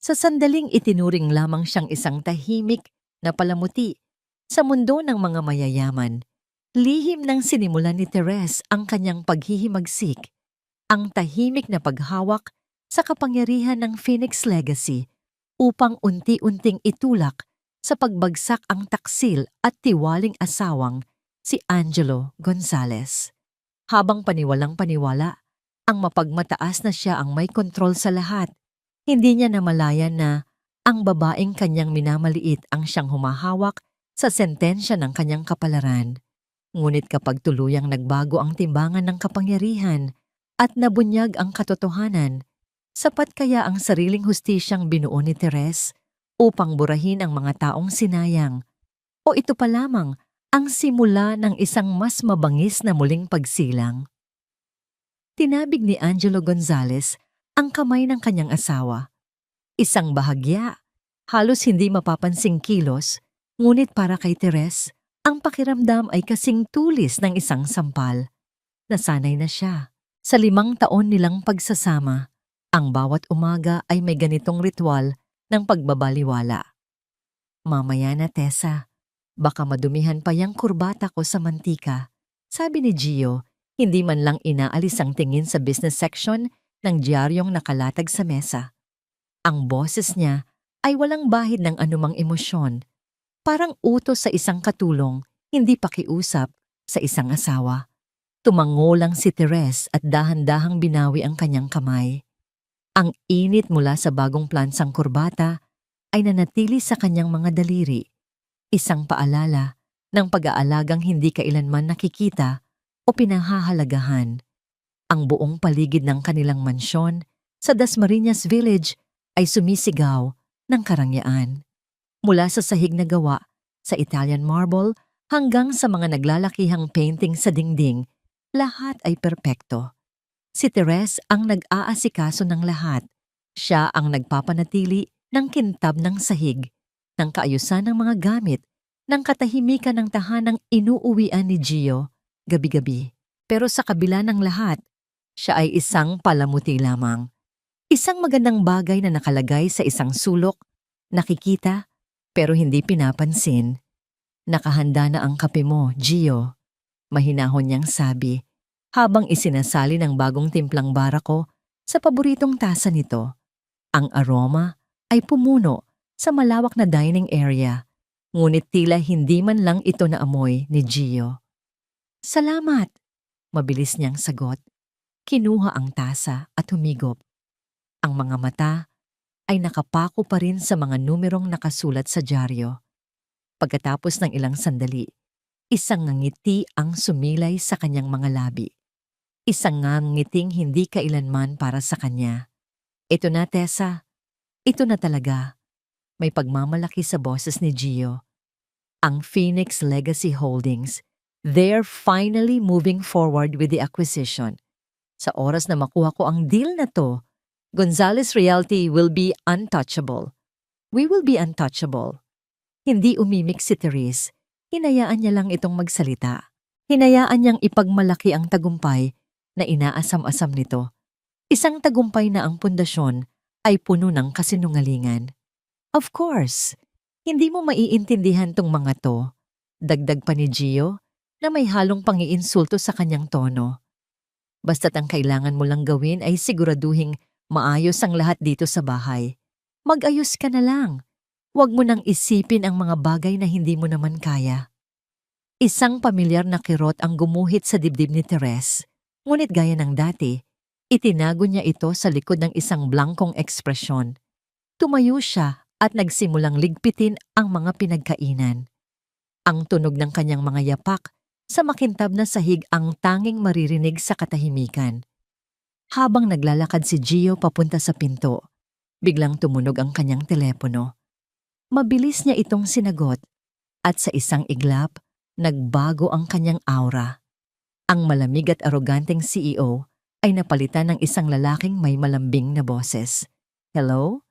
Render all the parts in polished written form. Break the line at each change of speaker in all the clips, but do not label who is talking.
Sa sandaling itinuring lamang siyang isang tahimik na palamuti sa mundo ng mga mayayaman. Lihim nang sinimulan ni Therese ang kanyang paghihimagsik, ang tahimik na paghawak sa kapangyarihan ng Phoenix Legacy upang unti-unting itulak sa pagbagsak ang taksil at tiwaling asawang si Angelo Gonzalez. Habang paniwalang paniwala, ang mapagmataas na siya ang may kontrol sa lahat, hindi niya namalayan na ang babaeng kanyang minamaliit ang siyang humahawak sa sentensya ng kanyang kapalaran. Ngunit kapag tuluyang nagbago ang timbangan ng kapangyarihan at nabunyag ang katotohanan, sapat kaya ang sariling hustisyang binuo ni Therese upang burahin ang mga taong sinayang? O ito pa lamang ang simula ng isang mas mabangis na muling pagsilang? Tinabig ni Angelo Gonzalez ang kamay ng kanyang asawa. Isang bahagya, halos hindi mapapansing kilos, ngunit para kay Therese, ang pakiramdam ay kasing tulis ng isang sampal. Nasanay na siya. Sa 5 taon nilang pagsasama, ang bawat umaga ay may ganitong ritual ng pagbabaliwala. Mamaya na, Tessa. Baka madumihan pa yang kurbata ko sa mantika, sabi ni Gio, hindi man lang inaalis ang tingin sa business section ng diaryong nakalatag sa mesa. Ang boses niya ay walang bahid ng anumang emosyon, parang utos sa isang katulong, hindi pakiusap sa isang asawa. Tumango lang si Therese at dahan-dahang binawi ang kanyang kamay. Ang init mula sa bagong plansang kurbata ay nanatili sa kanyang mga daliri, isang paalala ng pag-aalagang hindi kailanman nakikita o pinahahalagahan. Ang buong paligid ng kanilang mansyon sa Dasmariñas Village ay sumisigaw ng karangyaan. Mula sa sahig na gawa sa Italian marble hanggang sa mga naglalakihang painting sa dingding, lahat ay perpekto. Si Therese ang nag-aasikaso ng lahat. Siya ang nagpapanatili ng kintab ng sahig, ng kaayusan ng mga gamit, ng katahimikan ng tahanang inuuwian ni Gio gabi-gabi. Pero sa kabila ng lahat, siya ay isang palamuti lamang. Isang magandang bagay na nakalagay sa isang sulok, nakikita pero hindi pinapansin. Nakahanda na ang kape mo, Gio. Mahinahon niyang sabi, habang isinasali ng bagong timplang barako sa paboritong tasa nito. Ang aroma ay pumuno sa malawak na dining area, ngunit tila hindi man lang ito naamoy ni Gio. Salamat, mabilis niyang sagot. Kinuha ang tasa at humigop. Ang mga mata ay nakapako pa rin sa mga numerong nakasulat sa dyaryo. Pagkatapos ng ilang sandali, isang ngiti ang sumilay sa kanyang mga labi. Isang ngiting hindi kailanman para sa kanya. Ito na, Tessa. Ito na talaga. May pagmamalaki sa boses ni Gio. Ang Phoenix Legacy Holdings, they're finally moving forward with the acquisition. Sa oras na makuha ko ang deal na to, Gonzalez Realty will be untouchable. We will be untouchable. Hindi umimik si Therese. Hinayaan niya lang itong magsalita. Hinayaan niyang ipagmalaki ang tagumpay na inaasam-asam nito. Isang tagumpay na ang pundasyon ay puno ng kasinungalingan. Of course, hindi mo maiintindihan tong mga to. Dagdag pa ni Gio na may halong pangiinsulto sa kanyang tono. Basta't ang kailangan mo lang gawin ay siguraduhing maayos ang lahat dito sa bahay. Mag-ayos ka na lang. Huwag mo nang isipin ang mga bagay na hindi mo naman kaya. Isang pamilyar na kirot ang gumuhit sa dibdib ni Therese. Ngunit gaya ng dati, itinago niya ito sa likod ng isang blankong ekspresyon. Tumayo siya at nagsimulang ligpitin ang mga pinagkainan. Ang tunog ng kanyang mga yapak sa makintab na sahig ang tanging maririnig sa katahimikan. Habang naglalakad si Gio papunta sa pinto, biglang tumunog ang kanyang telepono. Mabilis niya itong sinagot at sa isang iglap, nagbago ang kanyang aura. Ang malamig at aroganteng CEO ay napalitan ng isang lalaking may malambing na boses. Hello?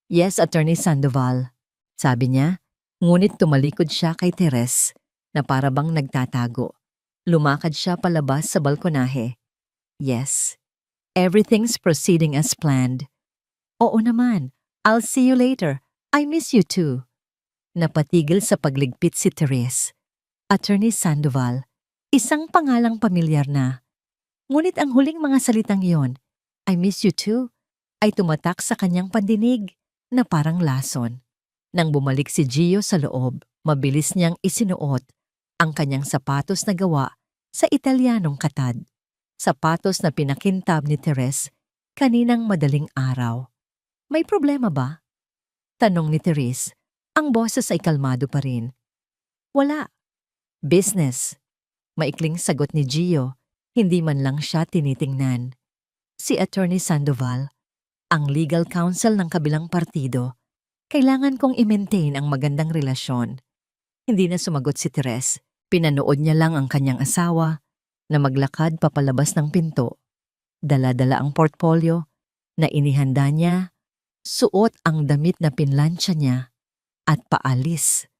Yes, Attorney Sandoval. Sabi niya, ngunit tumalikod siya kay Therese na para bang nagtatago. Lumakad siya palabas sa balkonahe. Yes, everything's proceeding as planned. Oo naman, I'll see you later. I miss you too. Napatigil sa pagligpit si Therese. Attorney Sandoval, isang pangalang pamilyar na. Ngunit ang huling mga salitang iyon, I miss you too, ay tumatak sa kanyang pandinig na parang lason. Nang bumalik si Gio sa loob, mabilis niyang isinuot ang kanyang sapatos na gawa sa Italianong katad. Sapatos na pinakintab ni Therese kaninang madaling araw. May problema ba? Tanong ni Therese. Ang boses ay kalmado pa rin. Wala. Business. Maikling sagot ni Gio, hindi man lang siya tinitingnan. Si Attorney Sandoval, ang legal counsel ng kabilang partido, kailangan kong i-maintain ang magandang relasyon. Hindi na sumagot si Therese. Pinanood niya lang ang kanyang asawa na maglakad papalabas ng pinto. Dala-dala ang portfolio na inihanda niya, suot ang damit na pinlansya niya at paalis.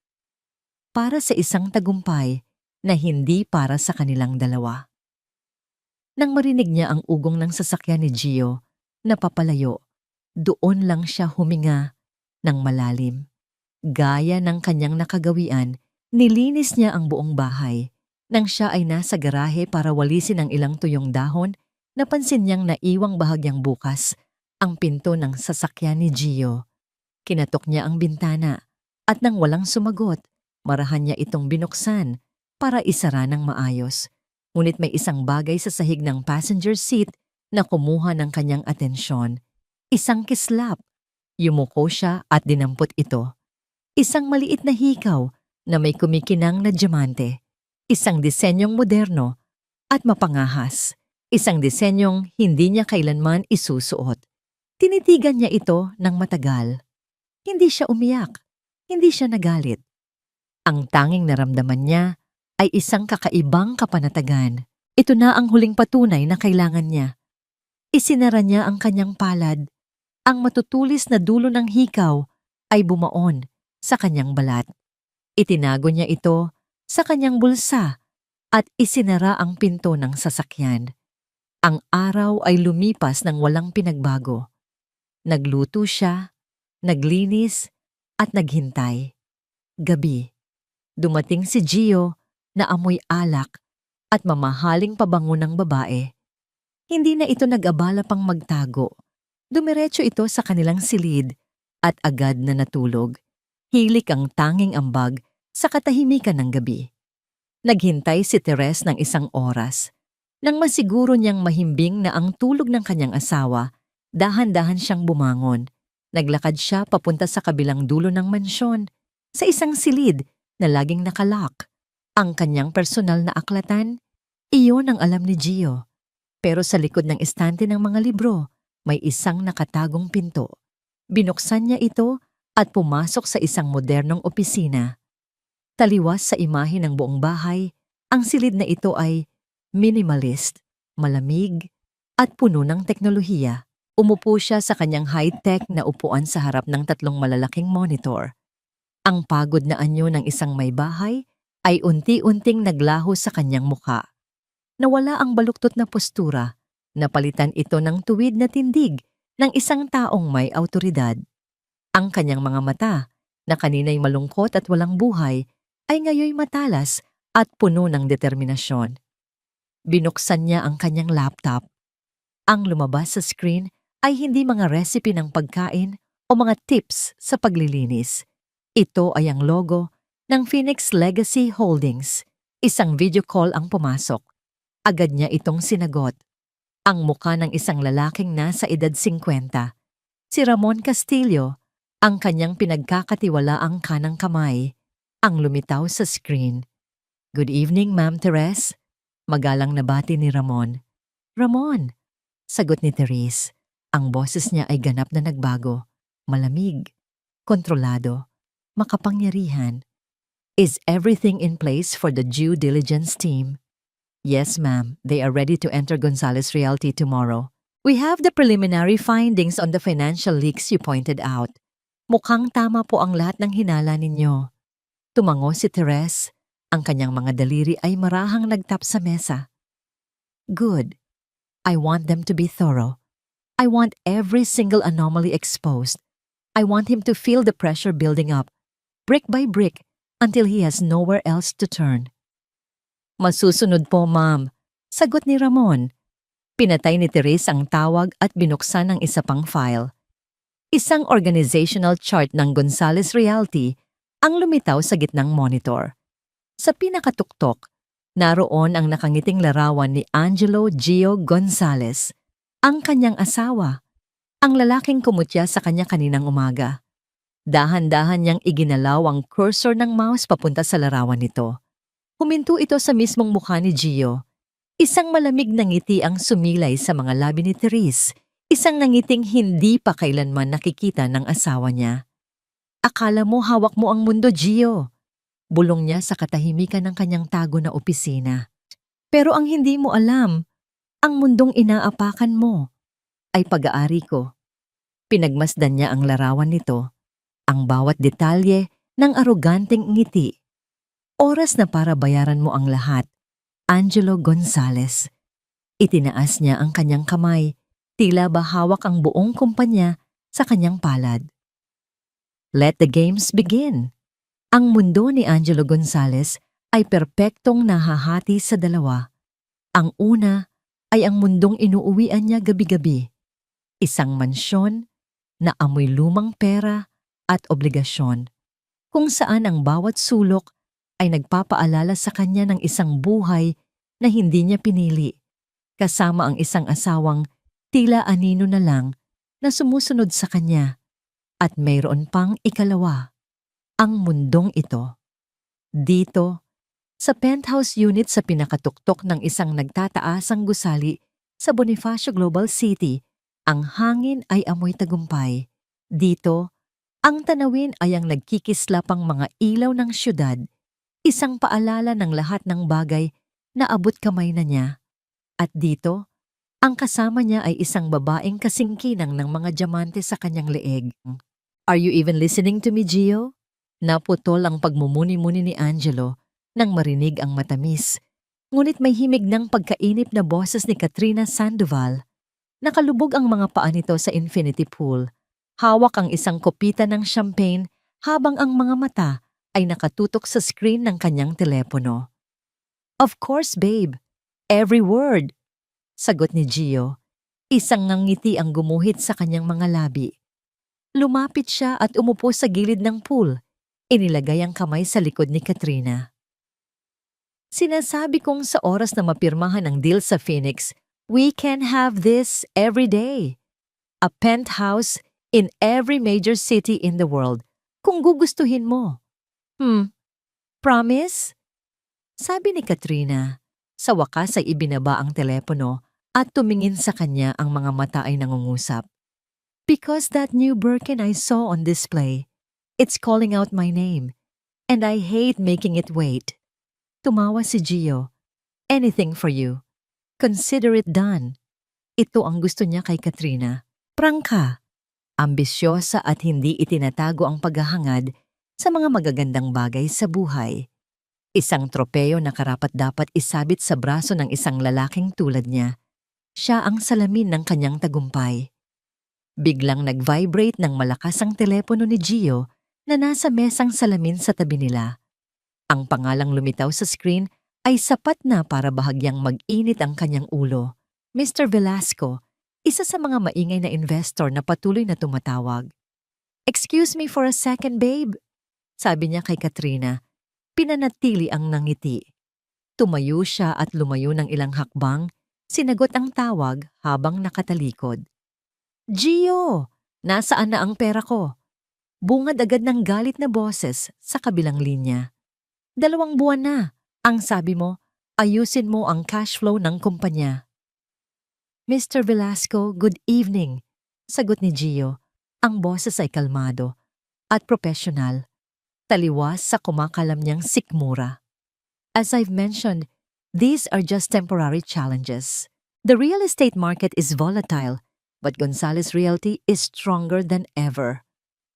Para sa isang tagumpay na hindi para sa kanilang dalawa. Nang marinig niya ang ugong ng sasakyan ni Gio na papalayo, doon lang siya huminga ng malalim. Gaya ng kanyang nakagawian, nilinis niya ang buong bahay. Nang siya ay nasa garahe para walisin ang ilang tuyong dahon, napansin niyang naiwang bahagyang bukas ang pinto ng sasakyan ni Gio. Kinatok niya ang bintana at nang walang sumagot, marahan niya itong binuksan para isara ng maayos. Ngunit may isang bagay sa sahig ng passenger seat na kumuha ng kanyang atensyon. Isang kislap. Yumuko siya at dinampot ito. Isang maliit na hikaw na may kumikinang na diamante. Isang disenyong moderno at mapangahas. Isang disenyong hindi niya kailanman isusuot. Tinitigan niya ito ng matagal. Hindi siya umiyak. Hindi siya nagalit. Ang tanging naramdaman niya ay isang kakaibang kapanatagan. Ito na ang huling patunay na kailangan niya. Isinara niya ang kanyang palad. Ang matutulis na dulo ng hikaw ay bumaon sa kanyang balat. Itinago niya ito sa kanyang bulsa at isinara ang pinto ng sasakyan. Ang araw ay lumipas ng walang pinagbago. Nagluto siya, naglinis, at naghintay. Gabi. Dumating si Gio na amoy alak at mamahaling pabango ng babae. Hindi na ito nag-abala pang magtago. Dumiretso ito sa kanilang silid at agad na natulog. Hilik ang tanging ambag sa katahimikan ng gabi. Naghintay si Therese ng isang oras. Nang masiguro niyang mahimbing na ang tulog ng kanyang asawa, dahan-dahan siyang bumangon. Naglakad siya papunta sa kabilang dulo ng mansyon, sa isang silid na laging nakalock. Ang kanyang personal na aklatan, iyon ang alam ni Gio. Pero sa likod ng estante ng mga libro, may isang nakatagong pinto. Binuksan niya ito at pumasok sa isang modernong opisina. Taliwas sa imahe ng buong bahay, ang silid na ito ay minimalist, malamig, at puno ng teknolohiya. Umupo siya sa kanyang high-tech na upuan sa harap ng 3 malalaking monitor. Ang pagod na anyo ng isang may bahay ay unti-unting naglaho sa kanyang muka. Nawala ang baluktot na postura, napalitan ito ng tuwid na tindig ng isang taong may awtoridad. Ang kanyang mga mata, na kanina'y malungkot at walang buhay, ay ngayoy matalas at puno ng determinasyon. Binuksan niya ang kanyang laptop. Ang lumabas sa screen ay hindi mga recipe ng pagkain o mga tips sa paglilinis. Ito ay ang logo ng Phoenix Legacy Holdings. Isang video call ang pumasok. Agad niya itong sinagot. Ang muka ng isang lalaking nasa edad 50. Si Ramon Castillo, ang kanyang pinagkakatiwalaang kanang kamay, ang lumitaw sa screen. Good evening, Ma'am Therese. Magalang na bati ni Ramon. Ramon, sagot ni Therese. Ang boses niya ay ganap na nagbago. Malamig, kontrolado, makapangyarihan. Is everything in place for the due diligence team? Yes, ma'am. They are ready to enter Gonzales Realty tomorrow. We have the preliminary findings on the financial leaks you pointed out. Mukhang tama po ang lahat ng hinala ninyo. Tumango si Therese. Ang kanyang mga daliri ay marahang nagtap sa mesa. Good. I want them to be thorough. I want every single anomaly exposed. I want him to feel the pressure building up, brick by brick, until he has nowhere else to turn. Masusunod po, ma'am, sagot ni Ramon. Pinatay ni Therese ang tawag at binuksan ang isa pang file. Isang organizational chart ng Gonzales Realty ang lumitaw sa gitnang monitor. Sa pinakatuktok, naroon ang nakangiting larawan ni Angelo Gio Gonzales, ang kanyang asawa, ang lalaking kumutya sa kanya kaninang umaga. Dahan-dahan niyang iginalaw ang cursor ng mouse papunta sa larawan nito. Huminto ito sa mismong mukha ni Gio. Isang malamig na ngiti ang sumilay sa mga labi ni Therese, isang nangiting hindi pa kailanman nakikita ng asawa niya. Akala mo hawak mo ang mundo, Gio. Bulong niya sa katahimikan ng kanyang tago na opisina. Pero ang hindi mo alam, ang mundong inaapakan mo ay pag-aari ko. Pinagmasdan niya ang larawan nito, ang bawat detalye ng aroganteng ngiti. Oras na para bayaran mo ang lahat, Angelo Gonzales. Itinaas niya ang kanyang kamay, tila ba hawak ang buong kumpanya sa kanyang palad. Let the games begin. Ang mundo ni Angelo Gonzales ay perpektong nahahati sa dalawa. Ang una ay ang mundong inuuwian niya gabi-gabi. Isang mansyon na amoy lumang pera at obligasyon, kung saan ang bawat sulok ay nagpapaalala sa kanya ng isang buhay na hindi niya pinili, kasama ang isang asawang tila anino na lang na sumusunod sa kanya. At mayroon pang ikalawa, ang mundong ito. Dito, sa penthouse unit sa pinakatuktok ng isang nagtataasang gusali sa Bonifacio Global City, ang hangin ay amoy tagumpay. Dito, ang tanawin ay ang nagkikislapang mga ilaw ng syudad, isang paalala ng lahat ng bagay na abot kamay na niya. At dito, ang kasama niya ay isang babaeng kasingkinang ng mga diamante sa kanyang leeg. Are you even listening to me, Gio? Naputol ang pagmumuni-muni ni Angelo nang marinig ang matamis, ngunit may himig ng pagkainip na boses ni Katrina Sandoval. Nakalubog ang mga paa nito sa infinity pool. Hawak ang isang kopita ng champagne habang ang mga mata ay nakatutok sa screen ng kanyang telepono. Of course, babe. Every word. Sagot ni Gio. Isang ngangiti ang gumuhit sa kanyang mga labi. Lumapit siya at umupo sa gilid ng pool. Inilagay ang kamay sa likod ni Katrina. Sinasabi kong sa oras na mapirmahan ang deal sa Phoenix, we can have this every day. A penthouse in every major city in the world, kung gugustuhin mo. Promise? Sabi ni Katrina. Sa wakas ay ibinaba ang telepono at tumingin sa kanya ang mga mata ay nangungusap. Because that new Birkin I saw on display, it's calling out my name, and I hate making it wait. Tumawa si Gio. Anything for you. Consider it done. Ito ang gusto niya kay Katrina. Prangka. Ambisyosa at hindi itinatago ang paghahangad sa mga magagandang bagay sa buhay. Isang tropeyo na karapat-dapat isabit sa braso ng isang lalaking tulad niya. Siya ang salamin ng kanyang tagumpay. Biglang nag-vibrate ng malakas ang telepono ni Gio na nasa mesang salamin sa tabi nila. Ang pangalang lumitaw sa screen ay sapat na para bahagyang mag-init ang kanyang ulo. Mr. Velasco, isa sa mga maingay na investor na patuloy na tumatawag. Excuse me for a second, babe. Sabi niya kay Katrina. Pinanatili ang nangiti. Tumayo siya at lumayo ng ilang hakbang, sinagot ang tawag habang nakatalikod. Gio, nasaan na ang pera ko? Bungad agad ng galit na boses sa kabilang linya. 2 buwan na, ang sabi mo, ayusin mo ang cash flow ng kumpanya. Mr. Velasco, good evening, sagot ni Gio. Ang boses ay kalmado at profesional. Taliwas sa kumakalam niyang sikmura. As I've mentioned, these are just temporary challenges. The real estate market is volatile, but Gonzales Realty is stronger than ever.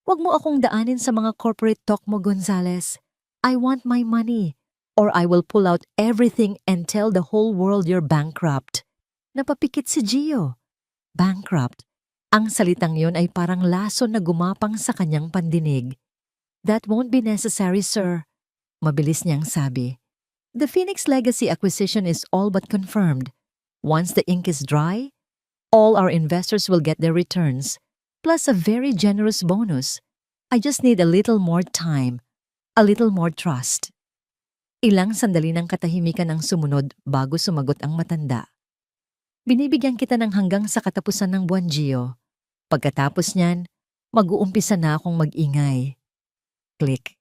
Huwag mo akong daanin sa mga corporate talk mo, Gonzales. I want my money, or I will pull out everything and tell the whole world you're bankrupt. Napapikit si Gio. Bankrupt. Ang salitang yon ay parang laso na gumapang sa kanyang pandinig. "That won't be necessary, sir," mabilis niyang sabi. "The Phoenix Legacy acquisition is all but confirmed. Once the ink is dry, all our investors will get their returns, plus a very generous bonus. I just need a little more time, a little more trust." Ilang sandali ng katahimikan ang sumunod bago sumagot ang matanda. "Binibigyan kita ng hanggang sa katapusan ng buwan, Gio. Pagkatapos niyan, mag-uumpisa na akong mag-ingay." Click.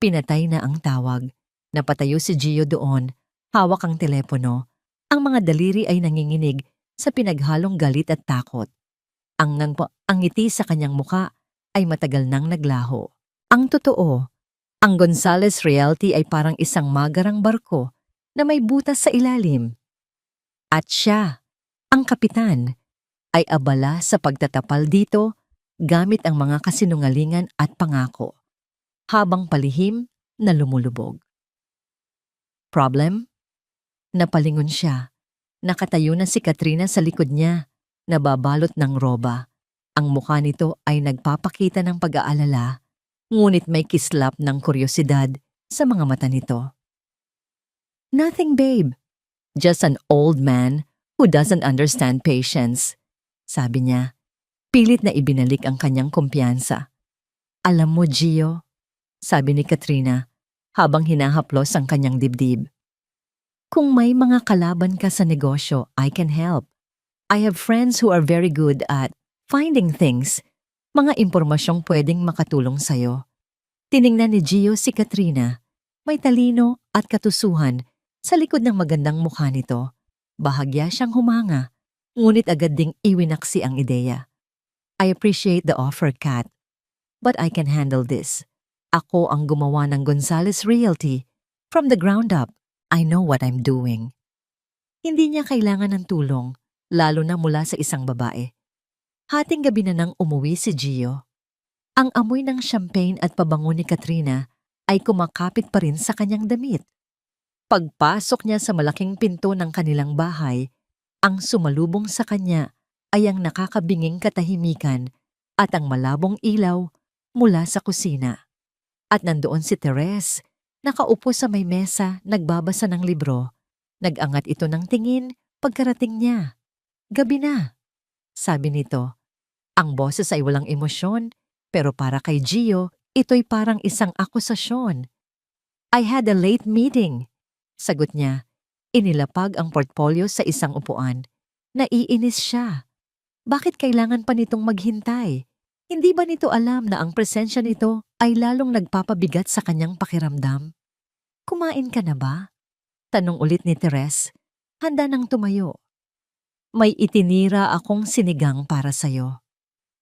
Pinatay na ang tawag. Napatayo si Gio doon, hawak ang telepono. Ang mga daliri ay nanginginig sa pinaghalong galit at takot. Ang ngiti sa kanyang muka ay matagal nang naglaho. Ang totoo, ang Gonzales Realty ay parang isang magarang barko na may butas sa ilalim. At siya, ang kapitan, ay abala sa pagtatapal dito gamit ang mga kasinungalingan at pangako, habang palihim na lumulubog. Problem? Napalingon siya. Nakatayo na si Katrina sa likod niya, nababalot ng roba. Ang mukha nito ay nagpapakita ng pag-aalala, ngunit may kislap ng kuryosidad sa mga mata nito. "Nothing, babe. Just an old man who doesn't understand patience," sabi niya. Pilit na ibinalik ang kanyang kumpiyansa. "Alam mo, Gio," sabi ni Katrina, habang hinahaplos ang kanyang dibdib, "kung may mga kalaban ka sa negosyo, I can help. I have friends who are very good at finding things, mga impormasyong pwedeng makatulong sa'yo." Tiningnan ni Gio si Katrina. May talino at katusuhan sa likod ng magandang mukha nito. Bahagya siyang humanga, ngunit agad ding iwinaksi ang ideya. "I appreciate the offer, Kat, but I can handle this. Ako ang gumawa ng Gonzales Realty from the ground up. I know what I'm doing." Hindi niya kailangan ng tulong, lalo na mula sa isang babae. Hating gabi na nang umuwi si Gio. Ang amoy ng champagne at pabango ni Katrina ay kumakapit pa rin sa kanyang damit. Pagpasok niya sa malaking pinto ng kanilang bahay, ang sumalubong sa kanya ay ang nakakabinging katahimikan at ang malabong ilaw mula sa kusina. At nandoon si Therese, nakaupo sa may mesa, nagbabasa ng libro. Nag-angat ito ng tingin pagkarating niya. "Gabi na," sabi nito. Ang boses ay walang emosyon, pero para kay Gio, ito'y parang isang akusasyon. "I had a late meeting," sagot niya. Inilapag ang portfolio sa isang upuan. Naiinis siya. Bakit kailangan pa nitong maghintay? Hindi ba nito alam na ang presensya nito ay lalong nagpapabigat sa kanyang pakiramdam? "Kumain ka na ba?" tanong ulit ni Therese. Handa nang tumayo. "May itinira akong sinigang para sa'yo."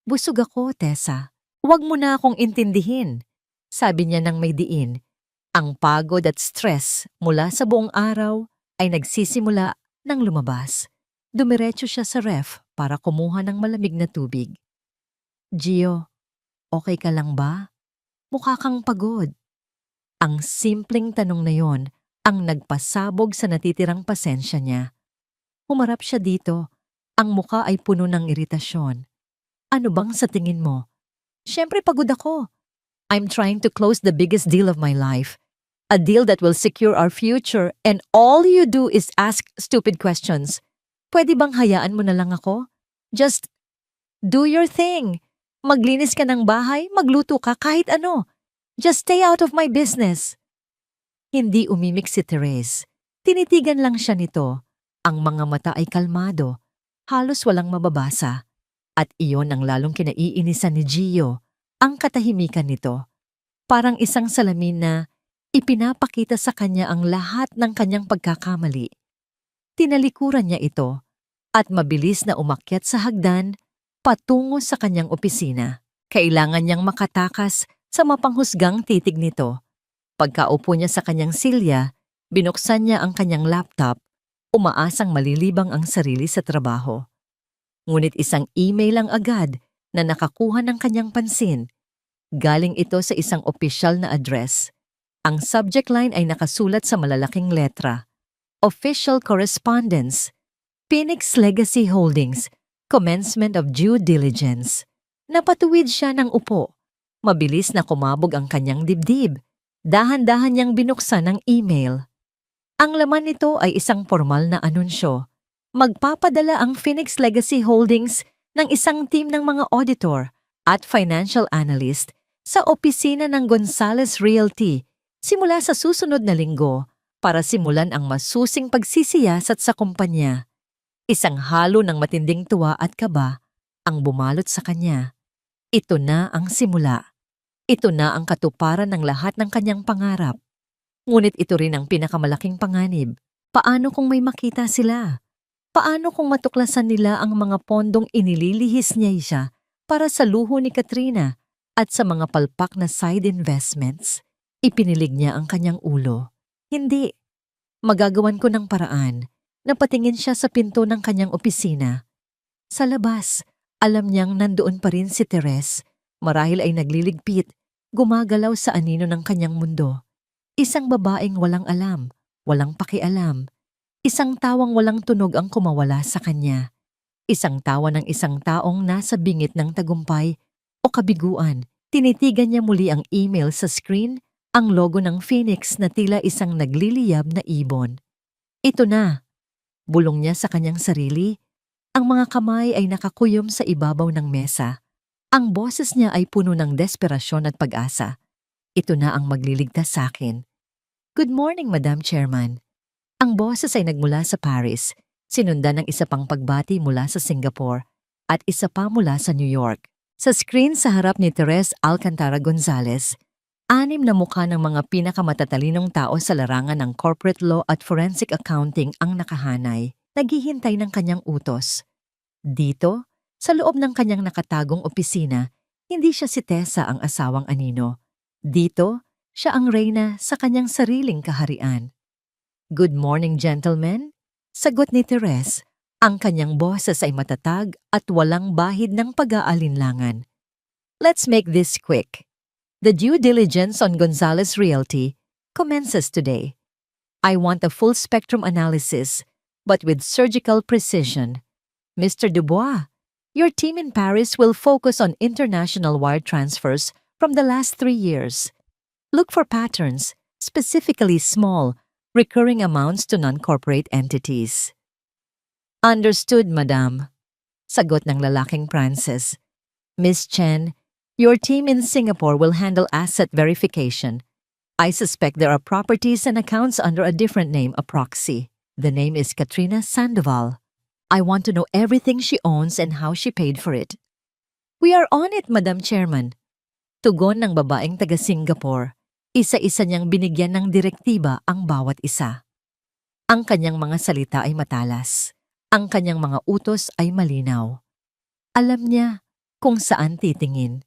"Busog ako, Tessa. Huwag mo na akong intindihin," sabi niya nang may diin. Ang pagod at stress mula sa buong araw ay nagsisimula nang lumabas. Dumiretso siya sa ref para kumuha ng malamig na tubig. "Gio, okay ka lang ba? Mukha kang pagod." Ang simpleng tanong na yon ang nagpasabog sa natitirang pasensya niya. Humarap siya dito. Ang mukha ay puno ng iritasyon. "Ano bang sa tingin mo?" "Siyempre pagod ako. I'm trying to close the biggest deal of my life. A deal that will secure our future, and all you do is ask stupid questions. Pwede bang hayaan mo na lang ako? Just do your thing. Maglinis ka ng bahay, magluto ka, kahit ano. Just stay out of my business." Hindi umimik si Therese. Tinitigan lang siya nito. Ang mga mata ay kalmado, halos walang mababasa. At iyon ang lalong kinaiinisan ni Gio, ang katahimikan nito. Parang isang salamin na ipinapakita sa kanya ang lahat ng kanyang pagkakamali. Tinalikuran niya ito at mabilis na umakyat sa hagdan patungo sa kanyang opisina. Kailangan niyang makatakas sa mapanghusgang titig nito. Pagkaupo niya sa kanyang silya, binuksan niya ang kanyang laptop, umaasang malilibang ang sarili sa trabaho. Ngunit isang email lang agad na nakakuha ng kanyang pansin. Galing ito sa isang opisyal na address. Ang subject line ay nakasulat sa malalaking letra. Official Correspondence, Phoenix Legacy Holdings, Commencement of due diligence. Napatuwid siya ng upo. Mabilis na kumabog ang kanyang dibdib. Dahan-dahan niyang binuksan ang email. Ang laman nito ay isang formal na anunsyo. Magpapadala ang Phoenix Legacy Holdings ng isang team ng mga auditor at financial analyst sa opisina ng Gonzales Realty simula sa susunod na linggo para simulan ang masusing pagsisiyasat sa kumpanya. Isang halo ng matinding tuwa at kaba ang bumalot sa kanya. Ito na ang simula. Ito na ang katuparan ng lahat ng kanyang pangarap. Ngunit ito rin ang pinakamalaking panganib. Paano kung may makita sila? Paano kung matuklasan nila ang mga pondong inililihis niya siya para sa luho ni Katrina at sa mga palpak na side investments? Ipinilig niya ang kanyang ulo. Hindi. Magagawan ko ng paraan. Napatingin siya sa pinto ng kanyang opisina. Sa labas, alam niyang nandoon pa rin si Therese. Marahil ay nagliligpit, gumagalaw sa anino ng kanyang mundo. Isang babaeng walang alam, walang pakialam. Isang tawang walang tunog ang kumawala sa kanya. Isang tawa ng isang taong nasa bingit ng tagumpay o kabiguan. Tinitigan niya muli ang email sa screen, ang logo ng Phoenix na tila isang nagliliyab na ibon. Ito na. Bulong niya sa kanyang sarili. Ang mga kamay ay nakakuyom sa ibabaw ng mesa. Ang boses niya ay puno ng desperasyon at pag-asa. Ito na ang magliligtas sa akin. Good morning, Madam Chairman. Ang boses ay nagmula sa Paris, sinundan ng isa pang pagbati mula sa Singapore at isa pa mula sa New York. Sa screen sa harap ni Therese Alcantara Gonzalez, 6 na mukha ng mga pinakamatatalinong tao sa larangan ng corporate law at forensic accounting ang nakahanay, naghihintay ng kanyang utos. Dito, sa loob ng kanyang nakatagong opisina, hindi siya si Tessa ang asawang anino. Dito, siya ang reyna sa kanyang sariling kaharian. Good morning, gentlemen. Sagot ni Therese. Ang kanyang boses ay matatag at walang bahid ng pag-aalinlangan. Let's make this quick. The due diligence on Gonzales Realty commences today. I want a full spectrum analysis, but with surgical precision. Mr. Dubois, your team in Paris will focus on international wire transfers from the last 3 years. Look for patterns, specifically small, recurring amounts to non-corporate entities. Understood, Madam. Sagot ng lalaking Frances. Miss Chen, your team in Singapore will handle asset verification. I suspect there are properties and accounts under a different name, a proxy. The name is Katrina Sandoval. I want to know everything she owns and how she paid for it. We are on it, Madam Chairman. Tugon ng babaeng taga-Singapore. Isa-isa niyang binigyan ng direktiba ang bawat isa. Ang kanyang mga salita ay matalas. Ang kanyang mga utos ay malinaw. Alam niya kung saan titingin.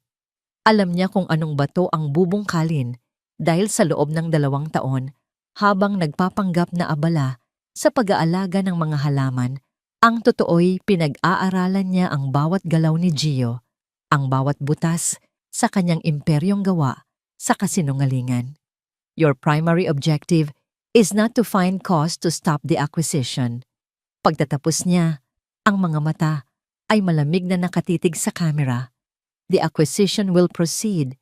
Alam niya kung anong bato ang bubungkalin dahil sa loob ng 2 taon, habang nagpapanggap na abala sa pag-aalaga ng mga halaman, ang totoo'y pinag-aaralan niya ang bawat galaw ni Gio, ang bawat butas sa kanyang imperyong gawa sa kasinungalingan. Your primary objective is not to find cause to stop the acquisition. Pagtatapos niya, ang mga mata ay malamig na nakatitig sa kamera. The acquisition will proceed.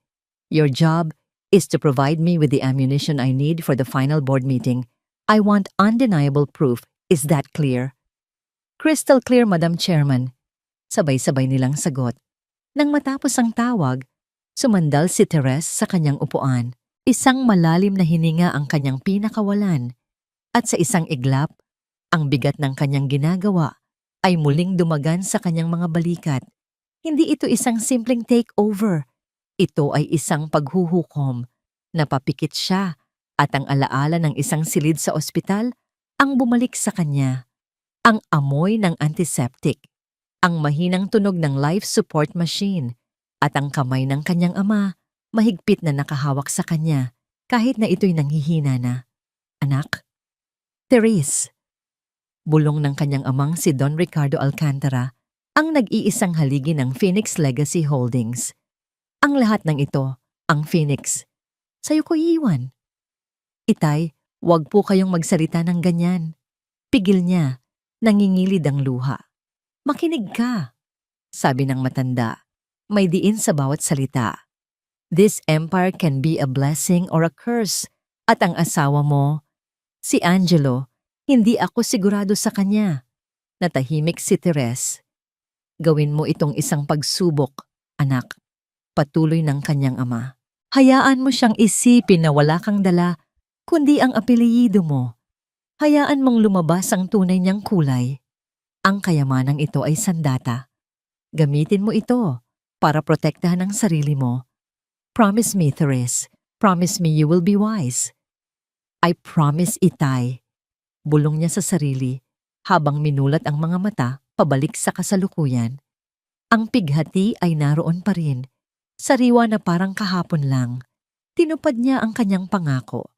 Your job is to provide me with the ammunition I need for the final board meeting. I want undeniable proof. Is that clear? Crystal clear, Madam Chairman. Sabay-sabay nilang sagot. Nang matapos ang tawag, sumandal si Therese sa kanyang upuan. Isang malalim na hininga ang kanyang pinakawalan. At sa isang iglap, ang bigat ng kanyang ginagawa ay muling dumagan sa kanyang mga balikat. Hindi ito isang simpleng takeover. Ito ay isang paghuhukom. Napapikit siya at ang alaala ng isang silid sa ospital ang bumalik sa kanya. Ang amoy ng antiseptic, ang mahinang tunog ng life support machine, at ang kamay ng kanyang ama, mahigpit na nakahawak sa kanya, kahit na ito'y nanghihina na. Anak? Therese. Bulong ng kanyang amang si Don Ricardo Alcantara, ang nag-iisang haligi ng Phoenix Legacy Holdings. Ang lahat ng ito, ang Phoenix, sa'yo ko iiwan. Itay, wag po kayong magsalita ng ganyan. Pigil niya, nangingilid ang luha. Makinig ka, sabi ng matanda. May diin sa bawat salita. This empire can be a blessing or a curse. At ang asawa mo, si Angelo, hindi ako sigurado sa kanya. Natahimik si Teres. Gawin mo itong isang pagsubok, anak. Patuloy ng kanyang ama. Hayaan mo siyang isipin na wala kang dala, kundi ang apelyido mo. Hayaan mong lumabas ang tunay niyang kulay. Ang kayamanang ito ay sandata. Gamitin mo ito para protektahan ang sarili mo. Promise me, Teres. Promise me you will be wise. I promise, Itay. Bulong niya sa sarili habang minulat ang mga mata pabalik sa kasalukuyan. Ang pighati ay naroon pa rin. Sariwa na parang kahapon lang. Tinupad niya ang kanyang pangako.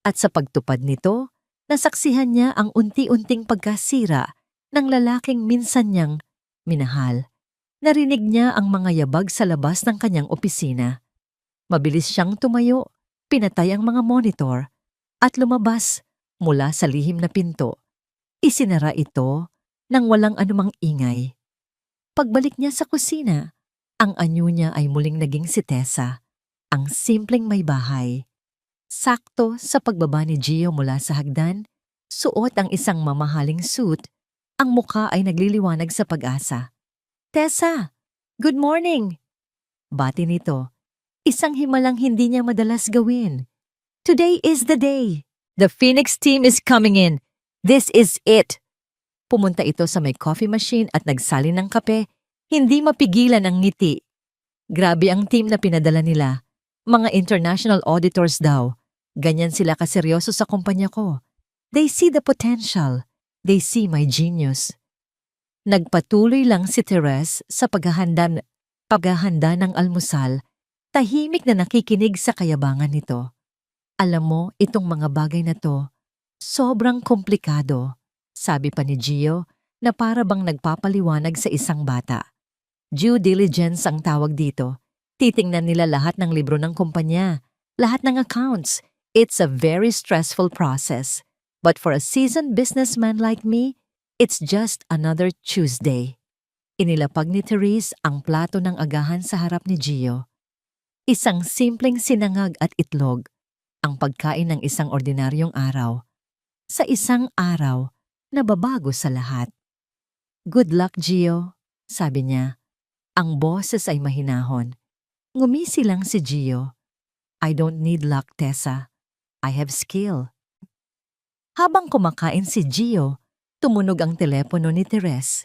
At sa pagtupad nito, nasaksihan niya ang unti-unting pagkasira ng lalaking minsan niyang minahal. Narinig niya ang mga yabag sa labas ng kanyang opisina. Mabilis siyang tumayo, pinatay ang mga monitor, at lumabas mula sa lihim na pinto. Isinara ito nang walang anumang ingay. Pagbalik niya sa kusina, ang anyo niya ay muling naging si Tessa, ang simpleng may bahay. Sakto sa pagbaba ni Gio mula sa hagdan, suot ang isang mamahaling suit, ang mukha ay nagliliwanag sa pag-asa. Tessa, good morning! Bati nito, isang himalang hindi niya madalas gawin. Today is the day. The Phoenix team is coming in. This is it. Pumunta ito sa may coffee machine at nagsalin ng kape, hindi mapigilan ang ngiti. Grabe ang team na pinadala nila. Mga international auditors daw. Ganyan sila kaseryoso sa kumpanya ko. They see the potential. They see my genius. Nagpatuloy lang si Teres sa paghahanda ng almusal, tahimik na nakikinig sa kayabangan nito. Alam mo, itong mga bagay na to, sobrang komplikado, sabi pa ni Gio na para bang nagpapaliwanag sa isang bata. Due diligence ang tawag dito. Titingnan nila lahat ng libro ng kumpanya, lahat ng accounts. It's a very stressful process. But for a seasoned businessman like me, it's just another Tuesday. Inilapag ni Therese ang plato ng agahan sa harap ni Gio. Isang simpleng sinangag at itlog, ang pagkain ng isang ordinaryong araw. Sa isang araw na babago sa lahat. Good luck, Gio, sabi niya. Ang boses ay mahinahon. Ngumisi lang si Gio. I don't need luck, Tessa. I have skill. Habang kumakain si Gio, tumunog ang telepono ni Teres.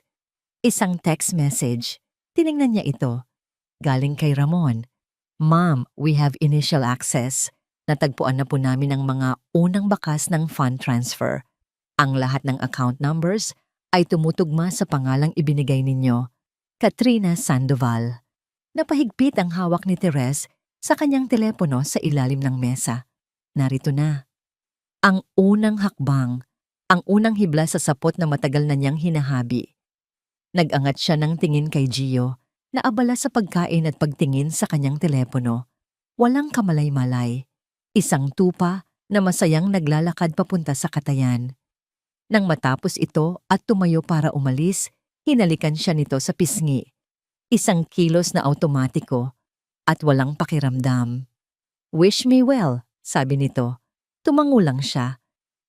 Isang text message. Tiningnan niya ito. Galing kay Ramon. Ma'am, we have initial access. Natagpuan na po namin ang mga unang bakas ng fund transfer. Ang lahat ng account numbers ay tumutugma sa pangalang ibinigay ninyo. Katrina Sandoval. Napahigpit ang hawak ni Teres sa kanyang telepono sa ilalim ng mesa. Narito na. Ang unang hakbang, ang unang hibla sa sapot na matagal na niyang hinahabi. Nag-angat siya ng tingin kay Gio, na abala sa pagkain at pagtingin sa kanyang telepono. Walang kamalay-malay. Isang tupa na masayang naglalakad papunta sa katayan. Nang matapos ito at tumayo para umalis, hinalikan siya nito sa pisngi. Isang kilos na automatiko at walang pakiramdam. Wish me well, sabi nito. Tumango lang siya.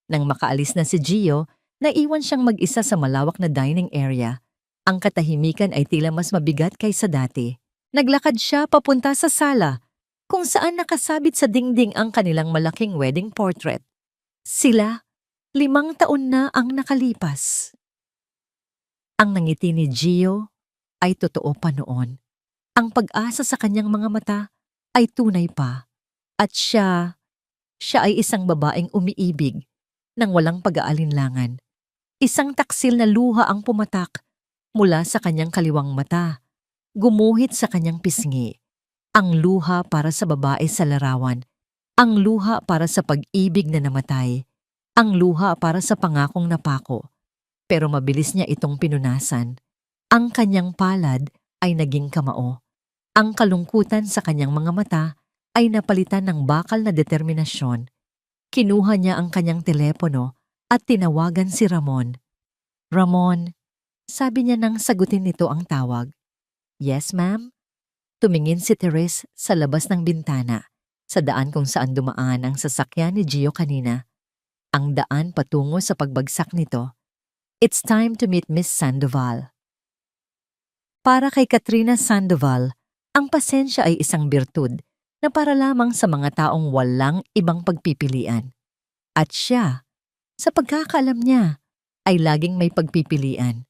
Nang makaalis na si Gio, naiwan siyang mag-isa sa malawak na dining area. Ang katahimikan ay tila mas mabigat kaysa dati. Naglakad siya papunta sa sala, kung saan nakasabit sa dingding ang kanilang malaking wedding portrait. Sila, 5 taon na ang nakalipas. Ang nangiti ni Gio ay totoo pa noon. Ang pag-asa sa kanyang mga mata ay tunay pa. At siya ay isang babaeng umiibig nang walang pag-aalinlangan. Isang taksil na luha ang pumatak mula sa kanyang kaliwang mata, gumuhit sa kanyang pisngi. Ang luha para sa babae sa larawan, ang luha para sa pag-ibig na namatay, ang luha para sa pangakong napako. Pero mabilis niya itong pinunasan. Ang kanyang palad ay naging kamao. Ang kalungkutan sa kanyang mga mata ay napalitan ng bakal na determinasyon. Kinuha niya ang kanyang telepono at tinawagan si Ramon. Ramon, Sabi niya nang sagutin nito ang tawag. Yes, ma'am? Tumingin si Therese sa labas ng bintana, sa daan kung saan dumaan ang sasakyan ni Gio kanina. Ang daan patungo sa pagbagsak nito. It's time to meet Miss Sandoval. Para kay Katrina Sandoval, ang pasensya ay isang birtud na para lamang sa mga taong walang ibang pagpipilian. At siya, sa pagkakaalam niya, ay laging may pagpipilian.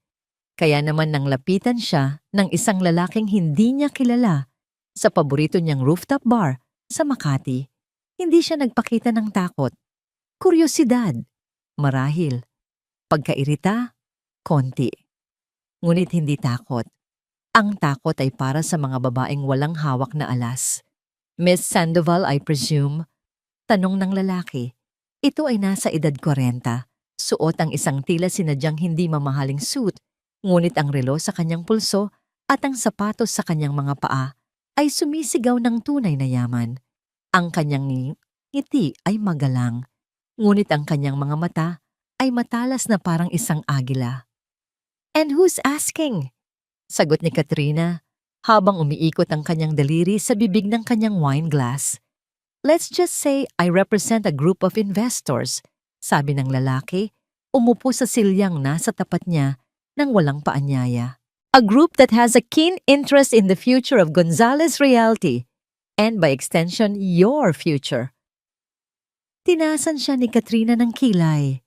Kaya naman nang lapitan siya ng isang lalaking hindi niya kilala sa paborito niyang rooftop bar sa Makati, hindi siya nagpakita ng takot. Kuryosidad, marahil, pagkairita, konti. Ngunit hindi takot. Ang takot ay para sa mga babaeng walang hawak na alas. Miss Sandoval, I presume? Tanong ng lalaki. Ito ay nasa edad 40. Suot ang isang tila sinadyang hindi mamahaling suit, ngunit ang relo sa kanyang pulso at ang sapatos sa kanyang mga paa ay sumisigaw ng tunay na yaman. Ang kanyang ngiti ay magalang, ngunit ang kanyang mga mata ay matalas na parang isang agila. And who's asking? Sagot ni Katrina habang umiikot ang kanyang daliri sa bibig ng kanyang wine glass. Let's just say I represent a group of investors, sabi ng lalaki, umupo sa silyang nasa tapat niya nang walang paanyaya. A group that has a keen interest in the future of Gonzales Realty and by extension, your future. Tinasan siya ni Katrina ng kilay.